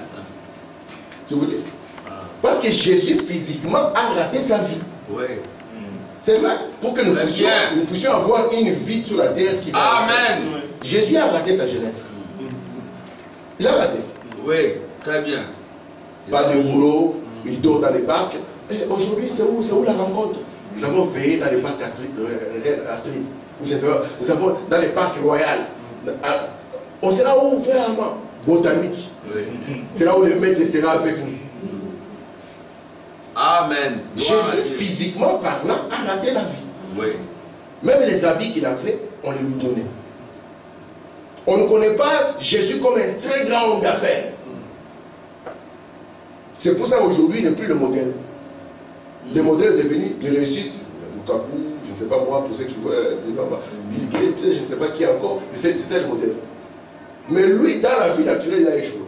Je vous dis. Parce que Jésus physiquement a raté sa vie. Oui. C'est vrai. Pour que nous puissions avoir une vie sur la terre qui va. Amen. Jésus a raté sa jeunesse. Il a raté. Oui, très bien. Pas de boulot, il dort dans les parcs. Aujourd'hui, c'est où la rencontre? Nous avons veillé dans les parcs Astrid. Nous avons dans les parcs royaux. On sera où, frère Armand? Botanique. Oui. C'est là où le maître sera avec nous. Amen. Jésus, physiquement parlant, a raté la vie. Oui. Même les habits qu'il a fait, on les lui donnait. On ne connaît pas Jésus comme un très grand homme d'affaires. C'est pour ça qu'aujourd'hui, il n'est plus le modèle. Le modèle est devenu de réussite. Lukaku, je ne sais pas moi, pour ceux qui voient, Bill Gates, je ne sais pas qui encore, c'était le modèle. Mais lui, dans la vie naturelle, il a échoué.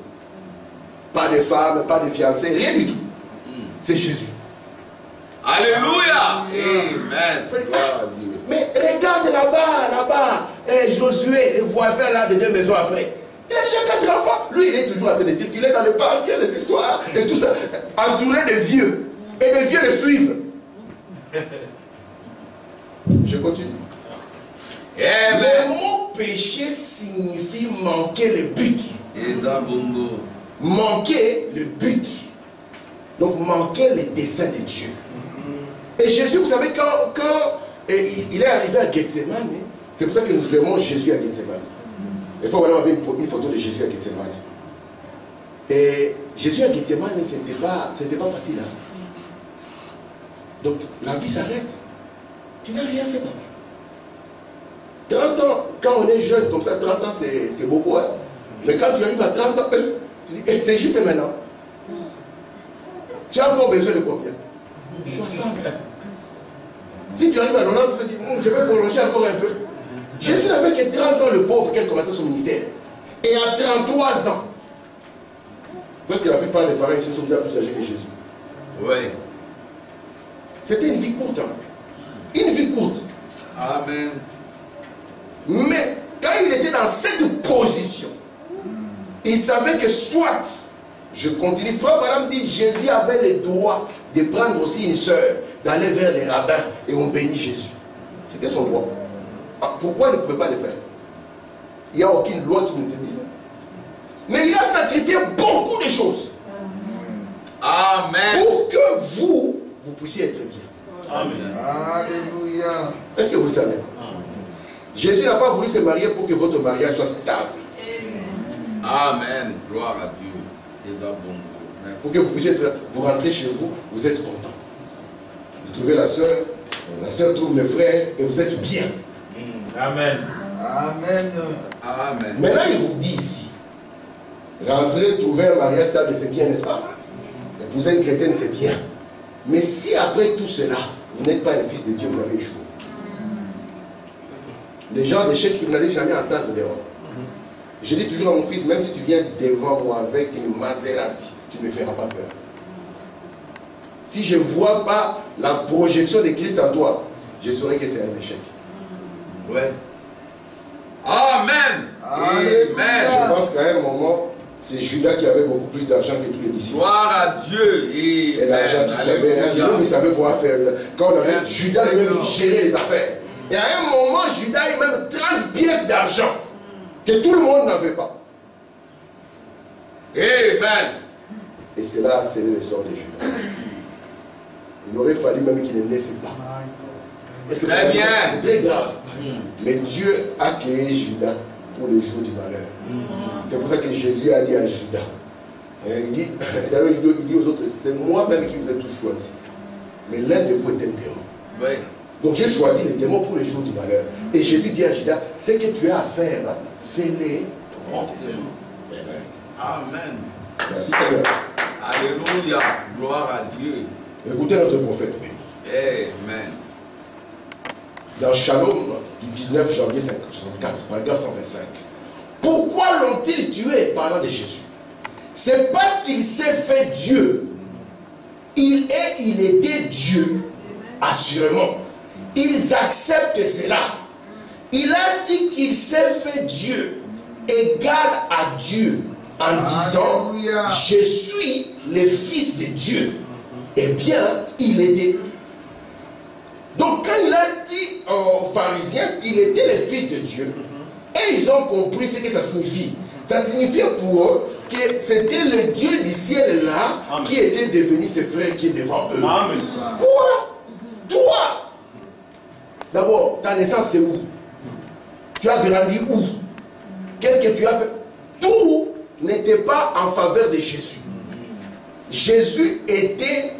Pas de femme, pas de fiancé, rien du tout. C'est Jésus. Alléluia. Amen. Mais regarde là-bas, Josué, le voisin là de 2 maisons après. Il a déjà 4 enfants. Lui, il est toujours en train de circuler dans le parc, il y a les histoires et tout ça. Entouré de vieux. Et les vieux le suivent. Je continue. Le mot péché signifie manquer le but. Manquer le but. Donc manquer les desseins de Dieu. Et Jésus, vous savez, quand il est arrivé à Gethsemane, c'est pour ça que nous aimons Jésus à Gethsemane. Il faut vraiment avoir une photo de Jésus à Gethsemane. Et Jésus à Gethsemane, ce n'était pas facile. Hein? Donc la vie s'arrête. Tu n'as rien fait, papa. 30 ans, quand on est jeune comme ça, 30 ans c'est beaucoup. Hein? Mais quand tu arrives à 30 ans, c'est juste maintenant. Tu as encore besoin de combien? 60. Si tu arrives à 90, tu te dis, je vais prolonger encore un peu. Jésus n'avait que 30 ans, le pauvre, quand il commençait son ministère. Et à 33 ans, parce que la plupart des parents ici sont bien plus âgés que Jésus. Oui. C'était une vie courte. Hein? Une vie courte. Amen. Mais quand il était dans cette position, il savait que soit, je continue, frère Branham dit, Jésus avait le droit de prendre aussi une sœur, d'aller vers les rabbins et on bénit Jésus. C'était son droit. Pourquoi il ne pouvait pas le faire? Il n'y a aucune loi qui nous dit ça. Mais il a sacrifié beaucoup de choses. Amen. Pour que vous puissiez être bien. Amen. Alléluia. Est-ce que vous le savez? Jésus n'a pas voulu se marier pour que votre mariage soit stable. Amen. Gloire à Dieu. Pour que vous puissiez vous rentrer chez vous, vous êtes content. Vous trouvez la soeur trouve le frère et vous êtes bien. Amen. Amen. Amen. Maintenant, il vous dit ici, rentrer, trouver un mariage stable, c'est bien, n'est-ce pas? Épouser une chrétienne, c'est bien. Mais si après tout cela, vous n'êtes pas le fils de Dieu, vous avez échoué. Les gens d'échec qui vous n'allez jamais entendre dehors. Je dis toujours à mon fils, même si tu viens devant moi avec une Maserati, tu ne me feras pas peur. Si je ne vois pas la projection de Christ en toi, je saurai que c'est un échec. Ouais. Amen. Amen. Je pense qu'à un moment, C'est Judas qui avait beaucoup plus d'argent que tous les disciples. Gloire à Dieu. Et l'argent qu'il savait, lui, il savait pouvoir faire. Quand on avait Judas lui-même, il gérait les affaires. Et à un moment, Judas a même 30 pièces d'argent que tout le monde n'avait pas. Amen. Et c'est là, c'est le sort de Judas. Il aurait fallu même qu'il ne naisse pas. Très bien. C'est très grave. Mais Dieu a créé Judas pour les jours du malheur. C'est pour ça que Jésus a dit à Judas. Il dit aux autres, c'est moi-même qui vous ai tous choisi. Mais l'un de vous est un démon. Oui. Donc j'ai choisi les démons pour les jours du malheur. Et Jésus dit à Judas, ce que tu as à faire, fais-les pour mon démon. Amen. Merci Seigneur. Alléluia. Gloire à Dieu. Écoutez notre prophète béni. Amen. Dans Shalom du 19 janvier 1964, paragraphe 125. Pourquoi l'ont-ils tué parlant de Jésus? C'est parce qu'il s'est fait Dieu. Il était Dieu. Assurément. Ils acceptent cela. Il a dit qu'il s'est fait Dieu, égal à Dieu, en disant, je suis le Fils de Dieu. Eh bien, il était. Donc quand il a dit aux pharisiens qu'il était le Fils de Dieu, et ils ont compris ce que ça signifie. Ça signifiait pour eux que c'était le Dieu du ciel là qui était devenu ce frère qui est devant eux. Amen. Quoi? Toi? D'abord, ta naissance c'est où? Tu as grandi où? Qu'est-ce que tu as fait? Tout n'était pas en faveur de Jésus. Jésus était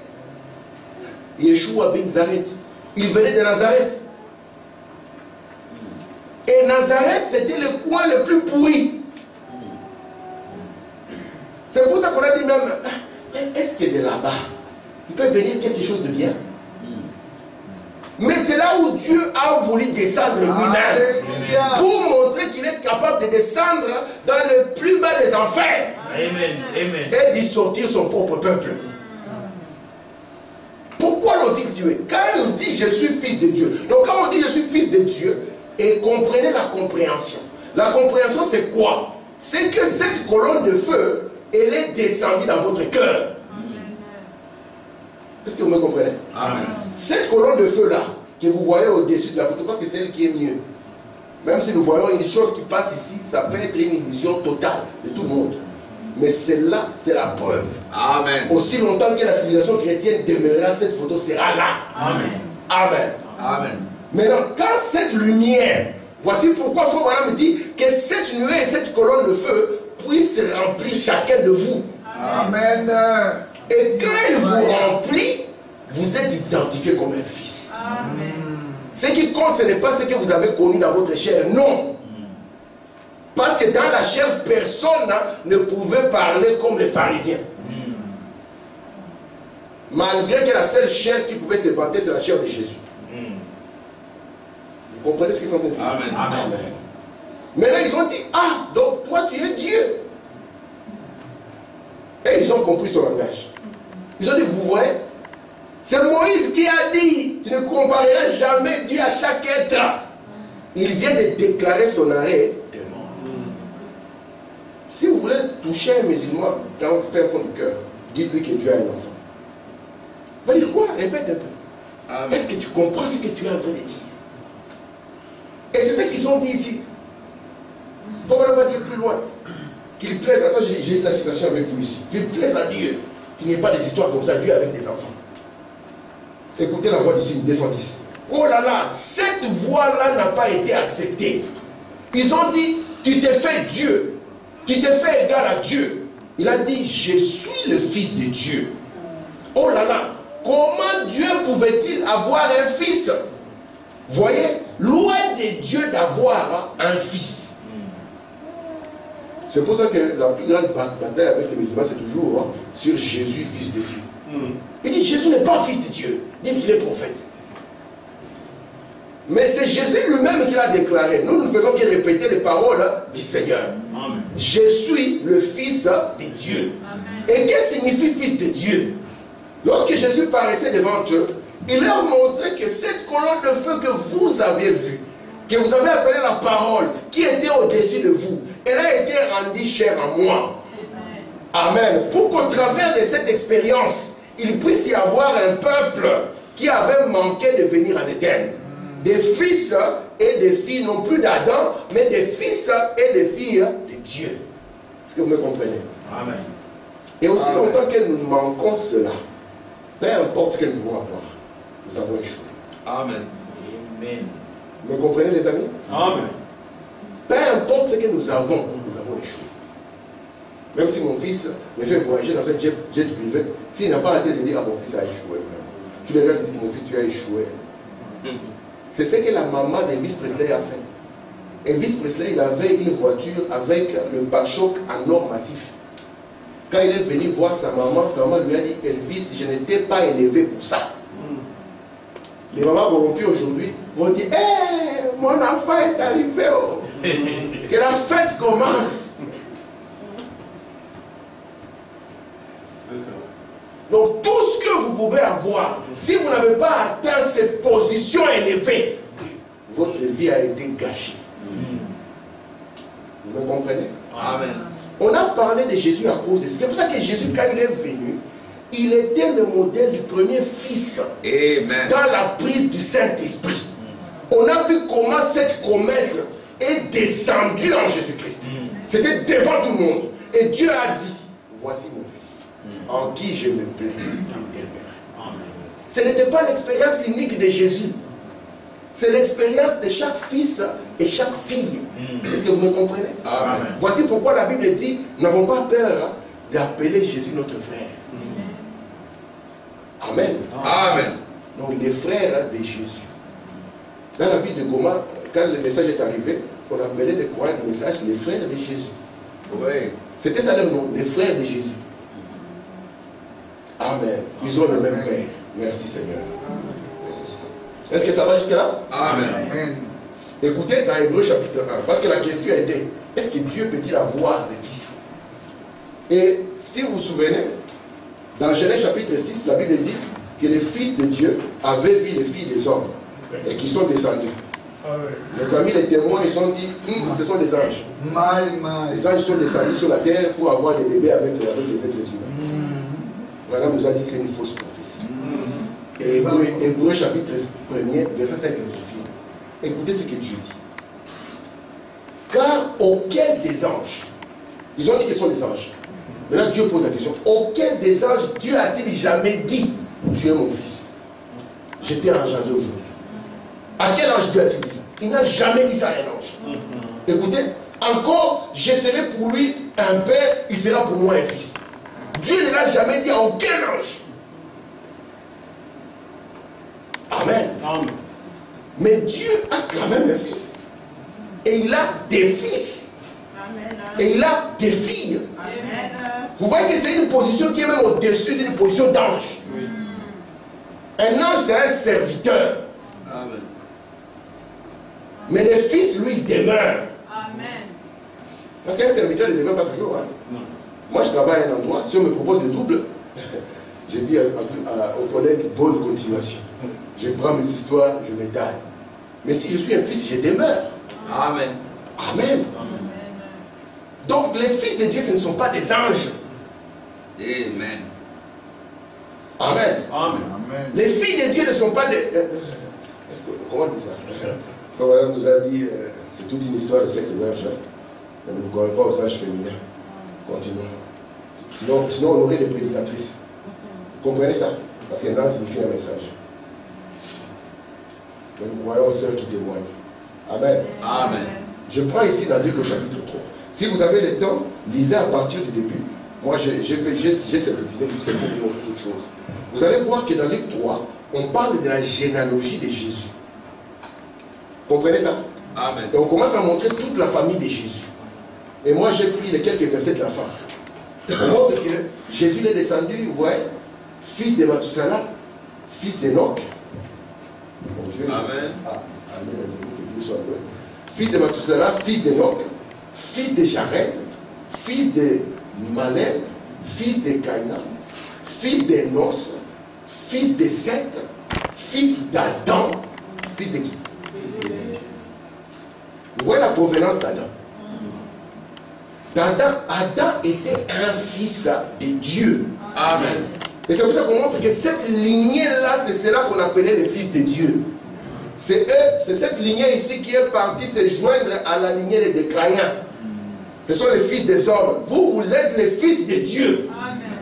Yeshua ben Nazareth. Il venait de Nazareth. Et Nazareth, c'était le coin le plus pourri. C'est pour ça qu'on a dit même, est-ce que de là-bas, il peut venir quelque chose de bien? Mais c'est là où Dieu a voulu descendre lui-même. Pour montrer qu'il est capable de descendre dans le plus bas des enfers. Amen. Amen. Et d'y sortir son propre peuple. Pourquoi l'ont-ils tué? Quand on dit je suis fils de Dieu. Donc quand on dit je suis fils de Dieu, et comprenez la compréhension. La compréhension c'est quoi? C'est que cette colonne de feu, elle est descendue dans votre cœur. Est-ce que vous me comprenez? Amen. Cette colonne de feu là, que vous voyez au-dessus de la photo, parce que c'est elle qui est mieux. Même si nous voyons une chose qui passe ici, ça peut être une illusion totale de tout le monde. Mais celle-là, c'est la preuve. Amen. Aussi longtemps que la civilisation chrétienne demeurera, cette photo sera là. Amen. Amen. Amen. Maintenant, quand cette lumière, voici pourquoi Frère Branham me dit que cette nuée et cette colonne de feu puissent remplir chacun de vous. Amen. Et quand elle vous remplit, vous êtes identifié comme un fils. Amen. Ce qui compte, ce n'est pas ce que vous avez connu dans votre chair, non. Parce que dans la chair, personne ne pouvait parler comme les pharisiens. Malgré que la seule chair qui pouvait se vanter, c'est la chair de Jésus. Vous comprenez ce qu'ils ont dit? Amen. Amen. Mais là, ils ont dit, ah, donc toi, tu es Dieu. Et ils ont compris son langage. Ils ont dit, vous voyez, c'est Moïse qui a dit, tu ne compareras jamais Dieu à chaque être. Il vient de déclarer son arrêt de mort. Si vous voulez toucher un musulman dans le fond du cœur, dites-lui que Dieu a un enfant. Il va dire quoi? Répète un peu. Est-ce que tu comprends ce que tu es en train de dire? Et c'est ce qu'ils ont dit ici. Il faut va dire plus loin. Qu'il plaise, attends, j'ai la citation avec vous ici. Qu'il plaise à Dieu, qu'il n'y ait pas des histoires comme ça, Dieu avec des enfants. Écoutez la voix du signe 210. Oh là là, cette voix-là n'a pas été acceptée. Ils ont dit, tu t'es fait Dieu, tu t'es fait égal à Dieu. Il a dit, je suis le fils de Dieu. Oh là là, comment Dieu pouvait-il avoir un fils? Voyez, loin de Dieu d'avoir un fils. C'est pour ça que la plus grande bataille avec les musulmans, c'est toujours sur Jésus, fils de Dieu. Il dit, Jésus n'est pas fils de Dieu. Dites qu'il est prophète. Mais c'est Jésus lui-même qui l'a déclaré. Nous ne faisons que répéter les paroles du Seigneur. Amen. Je suis le fils de Dieu. Amen. Et qu'est-ce que signifie fils de Dieu? Lorsque Jésus paraissait devant eux, il leur montrait que cette colonne de feu que vous avez vue, que vous avez appelé la parole, qui était au-dessus de vous, elle a été rendue chère à moi. Amen. Pour qu'au travers de cette expérience, il puisse y avoir un peuple qui avait manqué de venir en Éden. Des fils et des filles, non plus d'Adam, mais des fils et des filles de Dieu. Est-ce que vous me comprenez? Amen. Et aussi longtemps que nous manquons cela, peu importe ce que nous pouvons avoir, nous avons échoué. Amen. Amen. Vous me comprenez, les amis? Amen. Peu importe ce que nous avons échoué. Même si mon fils me fait voyager dans un jet privé, s'il n'a pas arrêté de dire à mon fils a échoué, tu le regardes et dis mon fils, tu as échoué. C'est ce que la maman d'Elvis Presley a fait. Elvis Presley, il avait une voiture avec le pare-choc en or massif. Quand il est venu voir sa maman lui a dit, Elvis, je n'étais pas élevé pour ça. Les mamans corrompues aujourd'hui vont dire, hé, mon enfant est arrivé, oh. Que la fête commence. Donc tout ce que vous pouvez avoir, si vous n'avez pas atteint cette position élevée, votre vie a été gâchée. Vous me comprenez? Amen. On a parlé de Jésus à cause de ça. C'est pour ça que Jésus, quand il est venu, il était le modèle du premier fils. Amen. Dans la prise du Saint-Esprit. On a vu comment cette comète est descendue en Jésus-Christ. C'était devant tout le monde. Et Dieu a dit, voici mon fils, en qui je me plais éternellement. Ce n'était pas l'expérience unique de Jésus. C'est l'expérience de chaque fils et chaque fille. Est-ce que vous me comprenez? Amen. Voici pourquoi la Bible dit, n'avons pas peur d'appeler Jésus notre frère. Amen. Amen. Donc les frères de Jésus. Dans la vie de Goma, quand le message est arrivé, on appelait les croyants du message les frères de Jésus. Oui. C'était ça leur nom, les frères de Jésus. Amen. Ils ont le même Père. Merci Seigneur. Est-ce que ça va jusqu'à là? Amen. Amen. Écoutez dans Hébreux chapitre 1, parce que la question était, est-ce que Dieu peut-il avoir des fils? Et si vous vous souvenez, dans Genèse chapitre 6, la Bible dit que les fils de Dieu avaient vu les filles des hommes et qui sont descendus. Nos amis les témoins, ils ont dit, ce sont des anges. Les anges sont descendus sur la terre pour avoir des bébés avec les êtres humains. Voilà, nous a dit c'est une fausse prophétie. Et Hébreux chapitre 1er, verset 5 le confirme. Écoutez ce que Dieu dit. Car auquel des anges, ils ont dit qu'ils sont des anges. Mais là Dieu pose la question, auquel des anges Dieu a-t-il jamais dit, tu es mon fils, je t'ai engendré aujourd'hui? À quel ange Dieu a-t-il dit ça? Il n'a jamais dit ça à un ange. Écoutez, encore, je serai pour lui un père, il sera pour moi un fils. Dieu ne l'a jamais dit à aucun ange. Amen. Amen. Mais Dieu a quand même un fils. Et il a des fils. Amen. Et il a des filles. Amen. Vous voyez que c'est une position qui est même au-dessus d'une position d'ange. Oui. Un ange, c'est un serviteur. Amen. Mais le fils, lui, il demeure. Amen. Parce qu'un serviteur ne demeure pas toujours. Hein. Non. Moi, je travaille à un endroit. Si on me propose le double, je dis aux collègues, bonne continuation. Je prends mes histoires, je m'étale. Mais si je suis un fils, je demeure. Amen. Amen. Amen. Donc, les fils de Dieu, ce ne sont pas des anges. Amen. Amen. Amen. Les filles de Dieu ne sont pas des... comment on dit ça? Comme elle nous a dit, c'est toute une histoire de sexe d'ange. Mais nous ne croyons pas aux anges féminins. Continuons. Sinon, on aurait des prédicatrices. Vous comprenez ça? Parce qu'un ange signifie un message. Mais nous croyons aux sœurs qui témoignent. Amen. Amen. Je prends ici dans Luc au chapitre 3. Si vous avez le temps, lisez à partir du début. Moi, j'ai synthétisé juste pour vous montrer quelque chose. Vous allez voir que dans Luc 3, on parle de la généalogie de Jésus. Vous comprenez ça? Amen. Et on commence à montrer toute la famille de Jésus. Et moi, j'ai pris les quelques versets de la fin. On montre que Jésus est descendu, vous voyez, fils de Mathusalem, fils d'Enoch. Bon Dieu, amen. Fils de Mathusalem, fils d'Enoch, fils de Jared, fils de Malel, fils de Caïna, fils d'Enos, fils de Seth, fils d'Adam, fils de qui? Vous voyez la provenance d'Adam. Adam était un fils de Dieu. Amen. Et c'est pour ça qu'on montre que cette lignée-là, c'est cela qu'on appelait les fils de Dieu. C'est cette lignée ici qui est partie se joindre à la lignée des Caïns. Ce sont les fils des hommes. Vous êtes les fils de Dieu. Amen.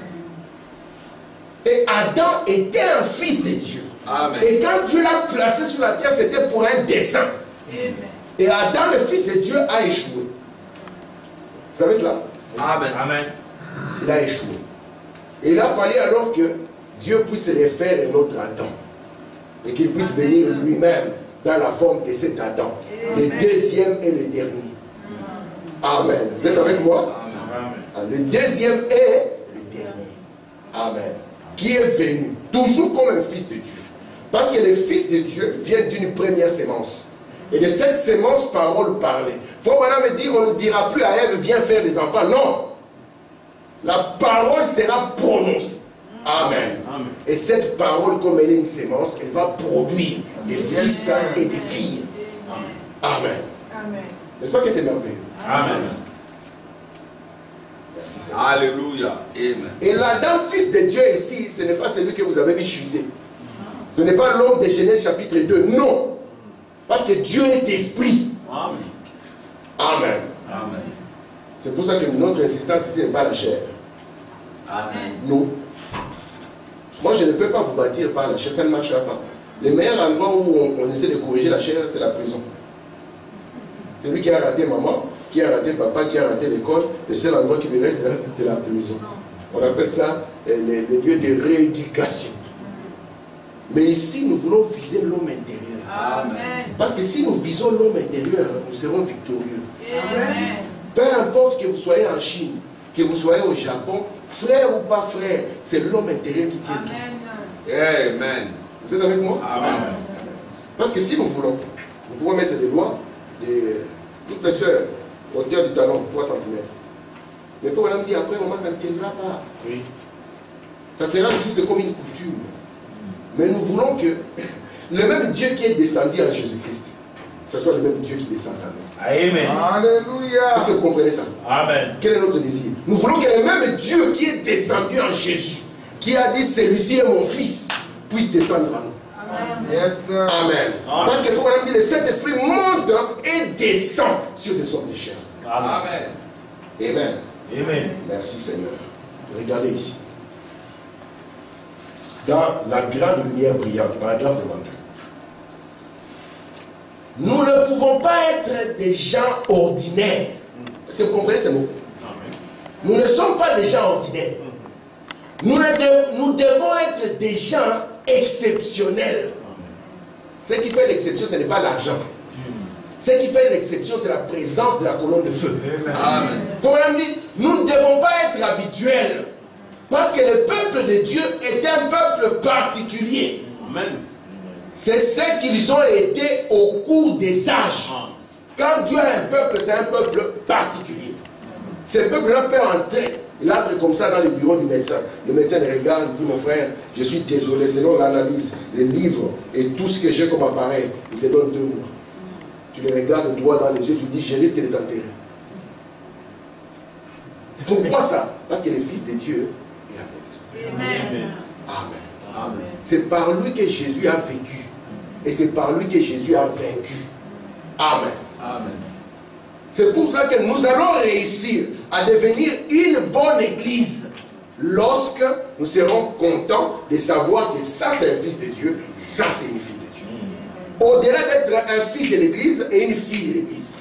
Et Adam était un fils de Dieu. Amen. Et quand Dieu l'a placé sur la terre, c'était pour un dessein. Amen. Et Adam, le fils de Dieu, a échoué. Vous savez cela? Amen. Amen. Il a échoué. Et il a fallu alors que Dieu puisse refaire un autre Adam. Et qu'il puisse venir lui-même dans la forme de cet Adam. Le deuxième et le dernier. Amen. Vous êtes avec moi? Amen. Le deuxième et le dernier. Amen. Qui est venu toujours comme un fils de Dieu. Parce que les fils de Dieu viennent d'une première sémence. Et de cette sémence, parole parlée. Faut maintenant me dire, on ne dira plus à Ève, viens faire des enfants. Non. La parole sera prononcée. Amen. Amen. Et cette parole, comme elle est une sémence, elle va produire des fils et des filles. Amen. Amen. N'est-ce pas que c'est merveilleux? Amen. Merci Seigneur. Alléluia. Amen. Et l'Adam, fils de Dieu ici, ce n'est pas celui que vous avez vu chuter. Ce n'est pas l'homme de Genèse chapitre 2. Non. Parce que Dieu est esprit. Amen. Amen. Amen. C'est pour ça que notre insistance ici n'est pas la chair. Amen. Non. Moi, je ne peux pas vous bâtir par la chair, ça ne marchera pas. Le meilleur endroit où on essaie de corriger la chair, c'est la prison. Celui qui a raté maman, qui a raté papa, qui a raté l'école, le seul endroit qui lui reste, c'est la prison. On appelle ça les lieux de rééducation. Mais ici, nous voulons viser l'homme intérieur. Amen. Parce que si nous visons l'homme intérieur, nous serons victorieux. Amen. Peu importe que vous soyez en Chine, que vous soyez au Japon, frère ou pas frère, c'est l'homme intérieur qui tient tout. Amen. Vous êtes avec moi? Amen. Amen. Parce que si nous voulons, nous pouvons mettre des lois, toutes les sœurs, hauteur du talon, 3 cm. Mais il faut me dire, après, moment, ça ne tiendra pas. Oui. Ça sera juste comme une coutume. Mais nous voulons que le même Dieu qui est descendu en Jésus-Christ, ce soit le même Dieu qui descend en nous. Amen. Alléluia. Est-ce que vous comprenez ça? Amen. Quel est notre désir? Nous voulons que le même Dieu qui est descendu en Jésus, qui a dit celui-ci est mon fils, puisse descendre en nous. Amen. Yes, sir. Amen. Parce qu'il faut vraiment dire, le Saint-Esprit monte et descend sur des hommes de chair. Amen. Amen. Amen. Merci Seigneur. Regardez ici. Dans la grande lumière brillante, paragraphe 92. Nous ne pouvons pas être des gens ordinaires. Est-ce que vous comprenez ces mots? Nous ne sommes pas des gens ordinaires. Nous devons être des gens exceptionnels. Ce qui fait l'exception, ce n'est pas l'argent. Ce qui fait l'exception, c'est la présence de la colonne de feu. Amen. Faut même dire, nous ne devons pas être habituels. Parce que le peuple de Dieu est un peuple particulier. Amen. C'est ce qu'ils ont été au cours des âges. Quand Dieu a un peuple, c'est un peuple particulier. Ce peuple-là peut entrer. Il entre comme ça dans le bureau du médecin. Le médecin le regarde, il dit, mon frère, je suis désolé, selon l'analyse, les livres et tout ce que j'ai comme appareil, il te donne 2 mois. Tu le regardes droit dans les yeux, tu dis, je risque de t'enterrer. Pourquoi ça? Parce que le Fils de Dieu est avec toi. Amen. Amen. Amen. C'est par lui que Jésus a vécu. Et c'est par lui que Jésus a vaincu. Amen. Amen. C'est pour cela que nous allons réussir à devenir une bonne église lorsque nous serons contents de savoir que ça c'est un fils de Dieu, ça c'est une fille de Dieu. Au-delà d'être un fils de l'église et une fille de l'église.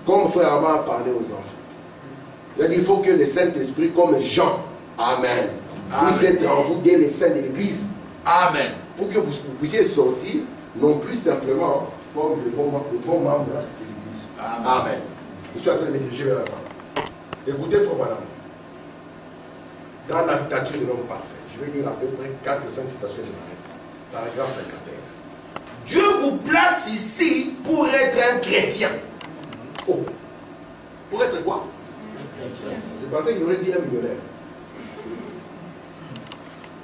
Comme frère Amar a parlé aux enfants. Il a dit, il faut que le Saint-Esprit comme Jean, Amen, puisse être en vous dès les saints de l'église. Amen. Pour que vous puissiez sortir, non plus simplement comme le bon membre de l'église. Amen. Je suis en train de me diriger vers la fin. Écoutez, frère madame. Dans la statue de l'homme parfait, je vais lire à peu près 4 ou 5 citations, je m'arrête. Paragraphe 51. Dieu vous place ici pour être un chrétien. Oh. Pour être quoi? Je pensais qu'il aurait dit un millionnaire.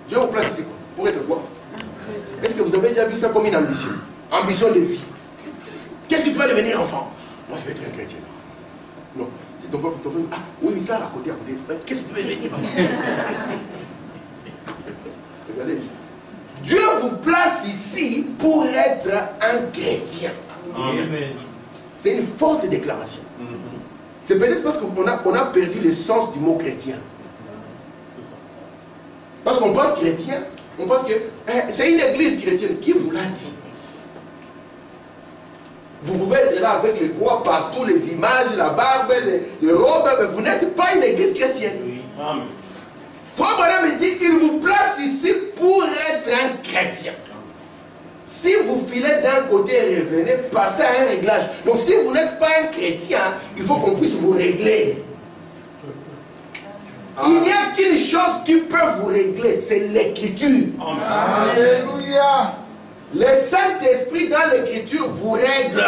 Dieu vous place ici pour être quoi? Est-ce que vous avez déjà vu ça comme une ambition? Ambition de vie. Qu'est-ce que tu vas devenir enfant? Moi je vais être un chrétien. Non. Si ton frère, ah oui, mais ça à côté. Qu'est-ce que tu veux venir, maman? Regardez ici. Dieu vous place ici pour être un chrétien. Amen. C'est une forte déclaration. C'est peut-être parce qu'on a perdu le sens du mot chrétien. Parce qu'on pense chrétien, on pense que c'est une église chrétienne. Qui vous l'a dit? Vous pouvez être là avec les croix partout, les images, la barbe, les robes, mais vous n'êtes pas une église chrétienne. Amen. Frère Branham me dit, il vous place ici pour être un chrétien. Si vous filez d'un côté et revenez, passez à un réglage. Donc si vous n'êtes pas un chrétien, il faut qu'on puisse vous régler. Il n'y a qu'une chose qui peut vous régler, c'est l'écriture. Alléluia. Le Saint-Esprit dans l'écriture vous règle.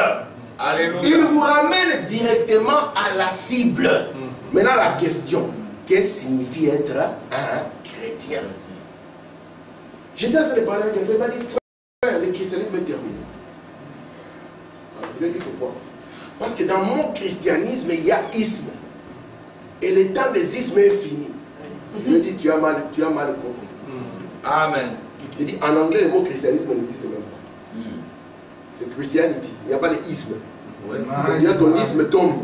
Alléluia. Il vous ramène directement à la cible. Maintenant la question, qu'est-ce que signifie être un chrétien? J'étais en train de parler avec quelqu'un, il m'a dit, frère, le christianisme est terminé. Alors, je lui ai dit pourquoi? Parce que dans mon christianisme, il y a isme. Et le temps des ismes est fini. Je lui ai dit, tu as mal compris. Amen. J'ai dit, en anglais, le mot christianisme n'existe même pas. C'est Christianity. Il n'y a pas de isme. Oui. Il y a ton isme tombe.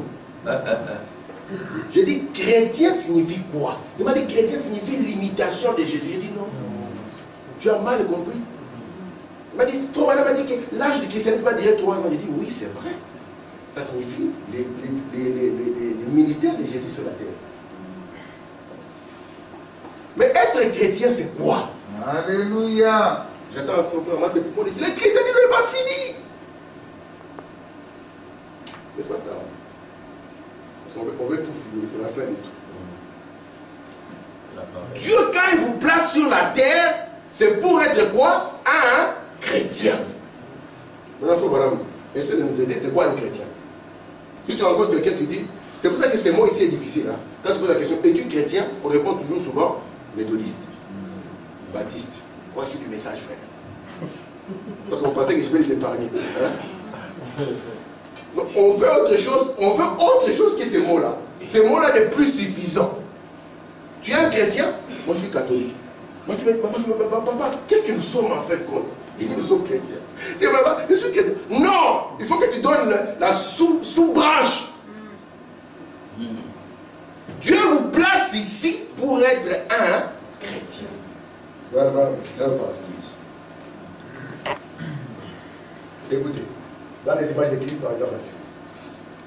J'ai dit, chrétien signifie quoi? Il m'a dit, chrétien signifie l'imitation de Jésus. J'ai dit, non. Tu as mal compris. Il m'a dit, Frère m'a dit que l'âge du christianisme a duré 3 ans. J'ai dit, oui, c'est vrai. Ça signifie les ministères de Jésus sur la terre. Mais être chrétien, c'est quoi? Alléluia. J'attends un frère, moi c'est pour moi. Le christianisme n'est pas fini. N'est-ce pas, frère? Parce qu'on veut tout finir, c'est la fin de tout. Dieu, quand il vous place sur la terre, c'est pour être quoi? Un chrétien. Maintenant, frère Branham, essaie de nous aider. C'est quoi un chrétien? Si tu rencontres quelqu'un qui dit, c'est pour ça que ces mots ici est difficile. Hein? Quand tu poses la question, es-tu chrétien? On répond toujours souvent, méthodiste, baptiste. Moi, je suis du message, frère. Parce qu'on pensait que je vais les épargner. Hein? Donc, on veut autre chose que ces mots-là. Ces mots-là n'est plus suffisant. Tu es un chrétien? Moi, je suis catholique. Moi, tu me dis, papa, qu'est-ce que nous sommes en fait contre? Il dit, nous sommes chrétiens. C'est papa, je suis chrétien. Non! Il faut que tu donnes la sous-branche. Dieu vous place ici pour être un chrétien. Voilà, help us, please. Écoutez, dans les images de Christ, par exemple,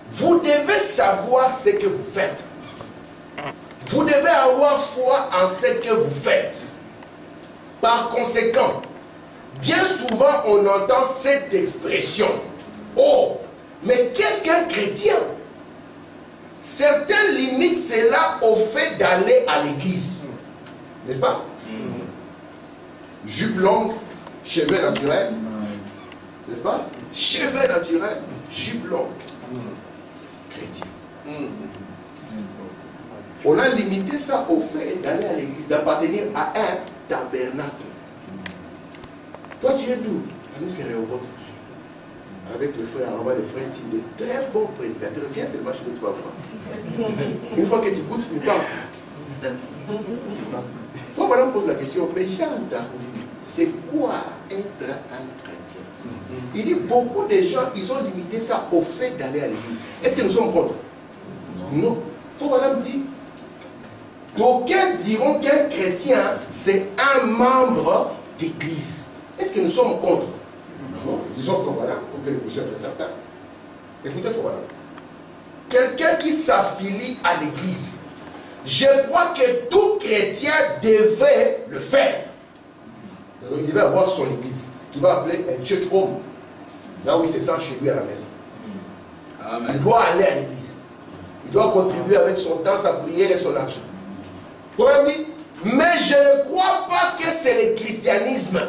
vous devez savoir ce que vous faites. Vous devez avoir foi en ce que vous faites. Par conséquent, bien souvent on entend cette expression. Oh, mais qu'est-ce qu'un chrétien? Certains limitent cela au fait d'aller à l'église. N'est-ce pas? Jupe longue, cheveux naturels. N'est-ce pas? Cheveux naturels, jupe longue. Chrétien. On a limité ça au fait d'aller à l'église, d'appartenir à un tabernacle. Toi, tu es d'où? Nous, c'est Réhoboth. Avec le frère Armand, le frère Tim, de très bons prédicateurs. Viens seulement chez nous, tu vas voir. Une fois que tu goûtes, tu parles. Il faut maintenant poser la question, mais j'ai entendu, c'est quoi être un chrétien? Il dit, beaucoup de gens, ils ont limité ça au fait d'aller à l'église. Est-ce que nous sommes contre? Non. Il faut madame dire, d'aucuns diront qu'un chrétien, c'est un membre d'église. Est-ce que nous sommes contre? Non. Disons, frère madame, pour que nous puissions être certains. Écoutez, frère madame. Quelqu'un qui s'affilie à l'église, je crois que tout chrétien devait le faire. Donc, il devait avoir son église, qu'il va appeler un church home. Là où il se sent chez lui à la maison. Amen. Il doit aller à l'église. Il doit contribuer avec son temps, sa prière et son argent. Mais je ne crois pas que c'est le christianisme.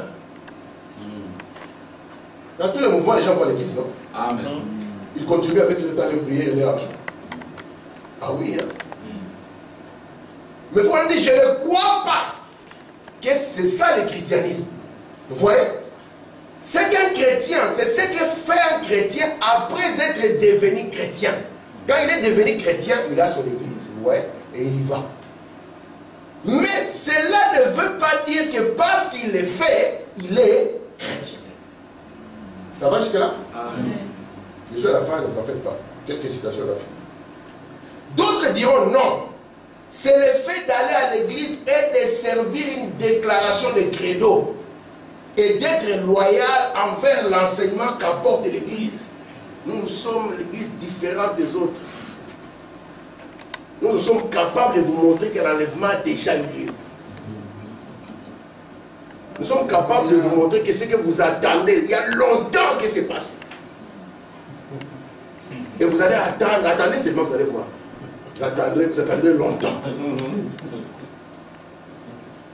Dans tous les mouvements, les gens vont à l'église, non? Amen. Ils contribuent avec le temps de prière et l'argent. Ah oui, hein? Mais il faut dire, je ne crois pas que c'est ça le christianisme. Vous voyez? C'est qu'un chrétien, c'est ce que fait un chrétien après être devenu chrétien. Quand il est devenu chrétien, il a son église, ouais, et il y va. Mais cela ne veut pas dire que parce qu'il est fait, il est chrétien. Ça va jusque-là? Amen. Je suis à la fin, ne vous en faites pas. Quelques citations à la fin. D'autres diront non. C'est le fait d'aller à l'église et de servir une déclaration de credo et d'être loyal envers l'enseignement qu'apporte l'église. Nous sommes l'église différente des autres. Nous sommes capables de vous montrer que l'enlèvement a déjà eu lieu. Nous sommes capables de vous montrer que ce que vous attendez, il y a longtemps que c'est passé. Et vous allez attendre, attendez seulement, vous allez voir. Vous attendrez longtemps.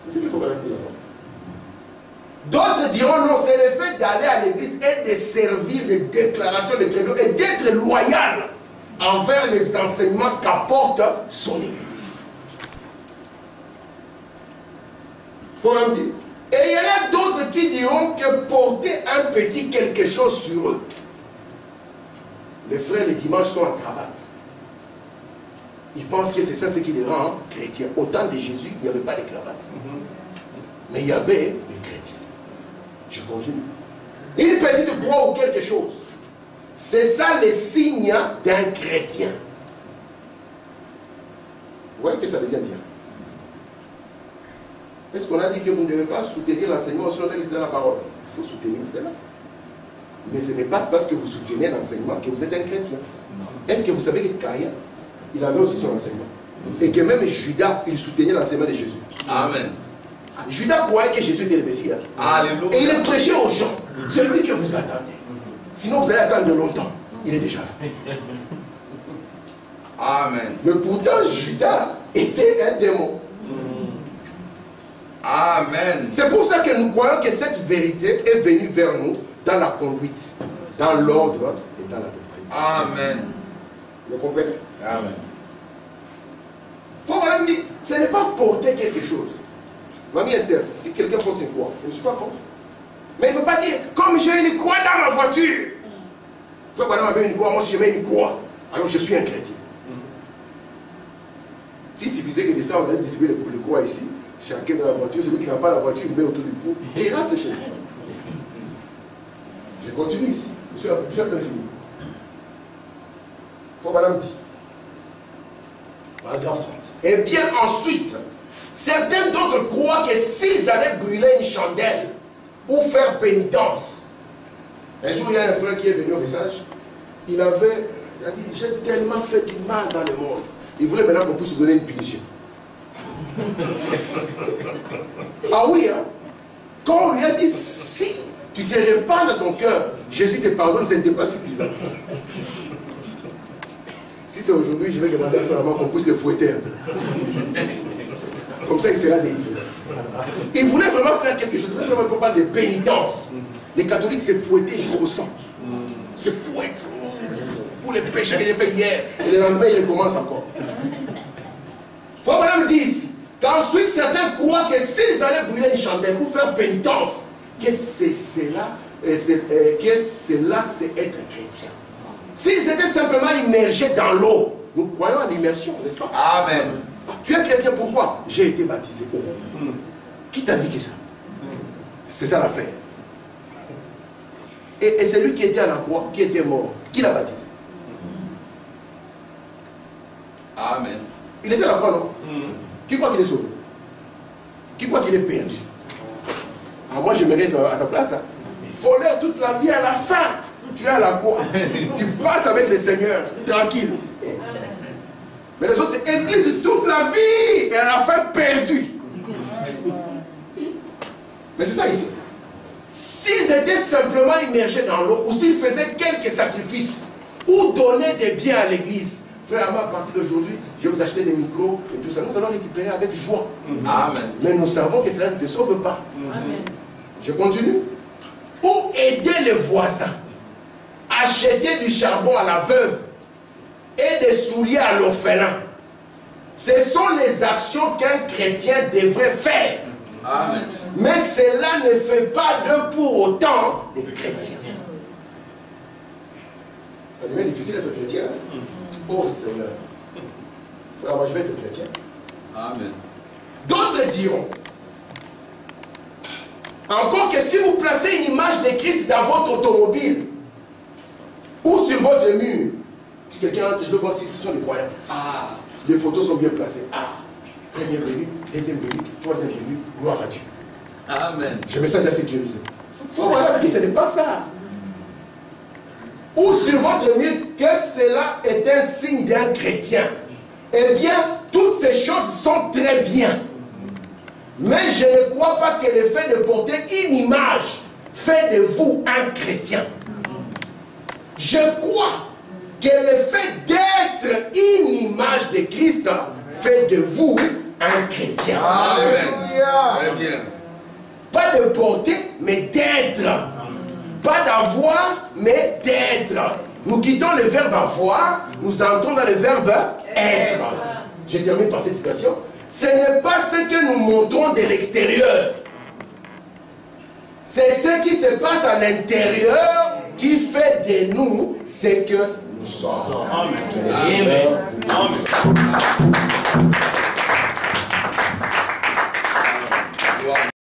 C'est ce qu'il faut garantir là-bas. D'autres diront non, c'est le fait d'aller à l'église et de servir les déclarations de credo et d'être loyal envers les enseignements qu'apporte son église. Faut le dire. Et il y en a d'autres qui diront que porter un petit quelque chose sur eux. Les frères, les dimanches sont en cravate. Ils pensent que c'est ça ce qui les rend chrétiens. Au temps de Jésus, il n'y avait pas de cravate. Mais il y avait des chrétiens. Je continue. Une petite croix ou quelque chose. C'est ça le signe d'un chrétien. Vous voyez que ça devient bien. Est-ce qu'on a dit que vous ne devez pas soutenir l'enseignement sur lequel c'est la parole? Il faut soutenir cela. Mais ce n'est pas parce que vous soutenez l'enseignement que vous êtes un chrétien. Est-ce que vous savez que Caïn, il avait aussi son enseignement? Et que même Judas, il soutenait l'enseignement de Jésus. Amen. Judas croyait que Jésus était le Messie. Alléluia. Et il prêchait aux gens. C'est lui que vous attendez. Sinon vous allez attendre longtemps. Il est déjà là. Amen. Mais pourtant Judas était un démon. Amen. C'est pour ça que nous croyons que cette vérité est venue vers nous dans la conduite, dans l'ordre et dans la doctrine. Amen. Vous comprenez? Amen. Il faut vraiment dire, ce n'est pas porter quelque chose. Mamie Esther, si quelqu'un porte une croix, je ne suis pas contre. Mais il ne faut pas dire, comme j'ai une croix dans ma voiture. Frère Madame avait une croix, moi aussi je mets une croix. Alors je suis un chrétien. S'il suffisait que de ça, on allait distribuer les croix ici. Chacun dans la voiture, celui qui n'a pas la voiture, il met autour du cou et il rentre chez lui. Je continue ici. Je suis en train de finir. Faut Madame dit. Paragraphe 30. Et bien ensuite, certains d'autres croient que s'ils allaient brûler une chandelle ou faire pénitence. Un jour, il y a un frère qui est venu au message. Il a dit, j'ai tellement fait du mal dans le monde. Il voulait maintenant qu'on puisse lui donner une punition. Ah oui, hein? Quand on lui a dit, si tu te répands dans ton cœur, Jésus te pardonne, ce n'était pas suffisant. Si c'est aujourd'hui, je vais demander à frère qu'on puisse le fouetter. Comme ça, il sera délivré. Il voulait vraiment faire quelque chose. Il ne faut pas de pénitence. Les catholiques, c'est fouetter jusqu'au sang. C'est fouette. Pour les péchés que j'ai fait hier. Et le lendemain, il recommence encore. Faut Madame dit ici qu'ensuite certains croient que s'ils allaient brûler une chandelle ou faire pénitence, que c'est cela, c'est être chrétien. S'ils étaient simplement immergés dans l'eau, nous croyons à l'immersion, n'est-ce pas? Amen. Tu es chrétien, pourquoi? J'ai été baptisé. Qui t'a dit que ça? C'est ça l'affaire. Et c'est lui qui était à la croix, qui était mort. Qui l'a baptisé? Amen. Il était à la croix, non? Qui croit qu'il est sauvé? Qui croit qu'il est perdu? Ah, moi, j'aimerais être à sa place. Hein. Voleur toute la vie, à la fin, tu es à la croix. Tu passes avec le Seigneur, tranquille. Mais les autres églises toute la vie et à la fin perdu. Mais c'est ça ici. S'ils étaient simplement immergés dans l'eau ou s'ils faisaient quelques sacrifices ou donnaient des biens à l'église, frère, à partir d'aujourd'hui, je vais vous acheter des micros et tout ça. Nous allons récupérer avec joie. Amen. Mais nous savons que cela ne te sauve pas. Amen. Je continue. Ou aider les voisins. Acheter du charbon à la veuve et des souliers à l'orphelin. Ce sont les actions qu'un chrétien devrait faire. Amen. Mais cela ne fait pas d'eux pour autant des chrétiens. Ça devient difficile d'être chrétien. Oh Seigneur. Frère, moi je vais être chrétien. Amen. D'autres diront, encore que si vous placez une image de Christ dans votre automobile ou sur votre mur, si quelqu'un entre, je veux voir si ce sont des croyants. Ah, les photos sont bien placées. Ah, première venue, deuxième venue, troisième venue, gloire à Dieu. Amen. Je me sens sécurisé. Faut voilà, ce n'est pas ça. Ou sur votre mur que cela est un signe d'un chrétien. Eh bien, toutes ces choses sont très bien. Mais je ne crois pas que le fait de porter une image fait de vous un chrétien. Je crois que le fait d'être une image de Christ fait de vous un chrétien. Alléluia. Très bien. Pas de porter, mais d'être. Pas d'avoir, mais d'être. Nous quittons le verbe avoir, nous entrons dans le verbe être. Je termine par cette citation. Ce n'est pas ce que nous montrons de l'extérieur. C'est ce qui se passe à l'intérieur qui fait de nous ce que nous sommes. Amen. Que le Seigneur vous bénisse.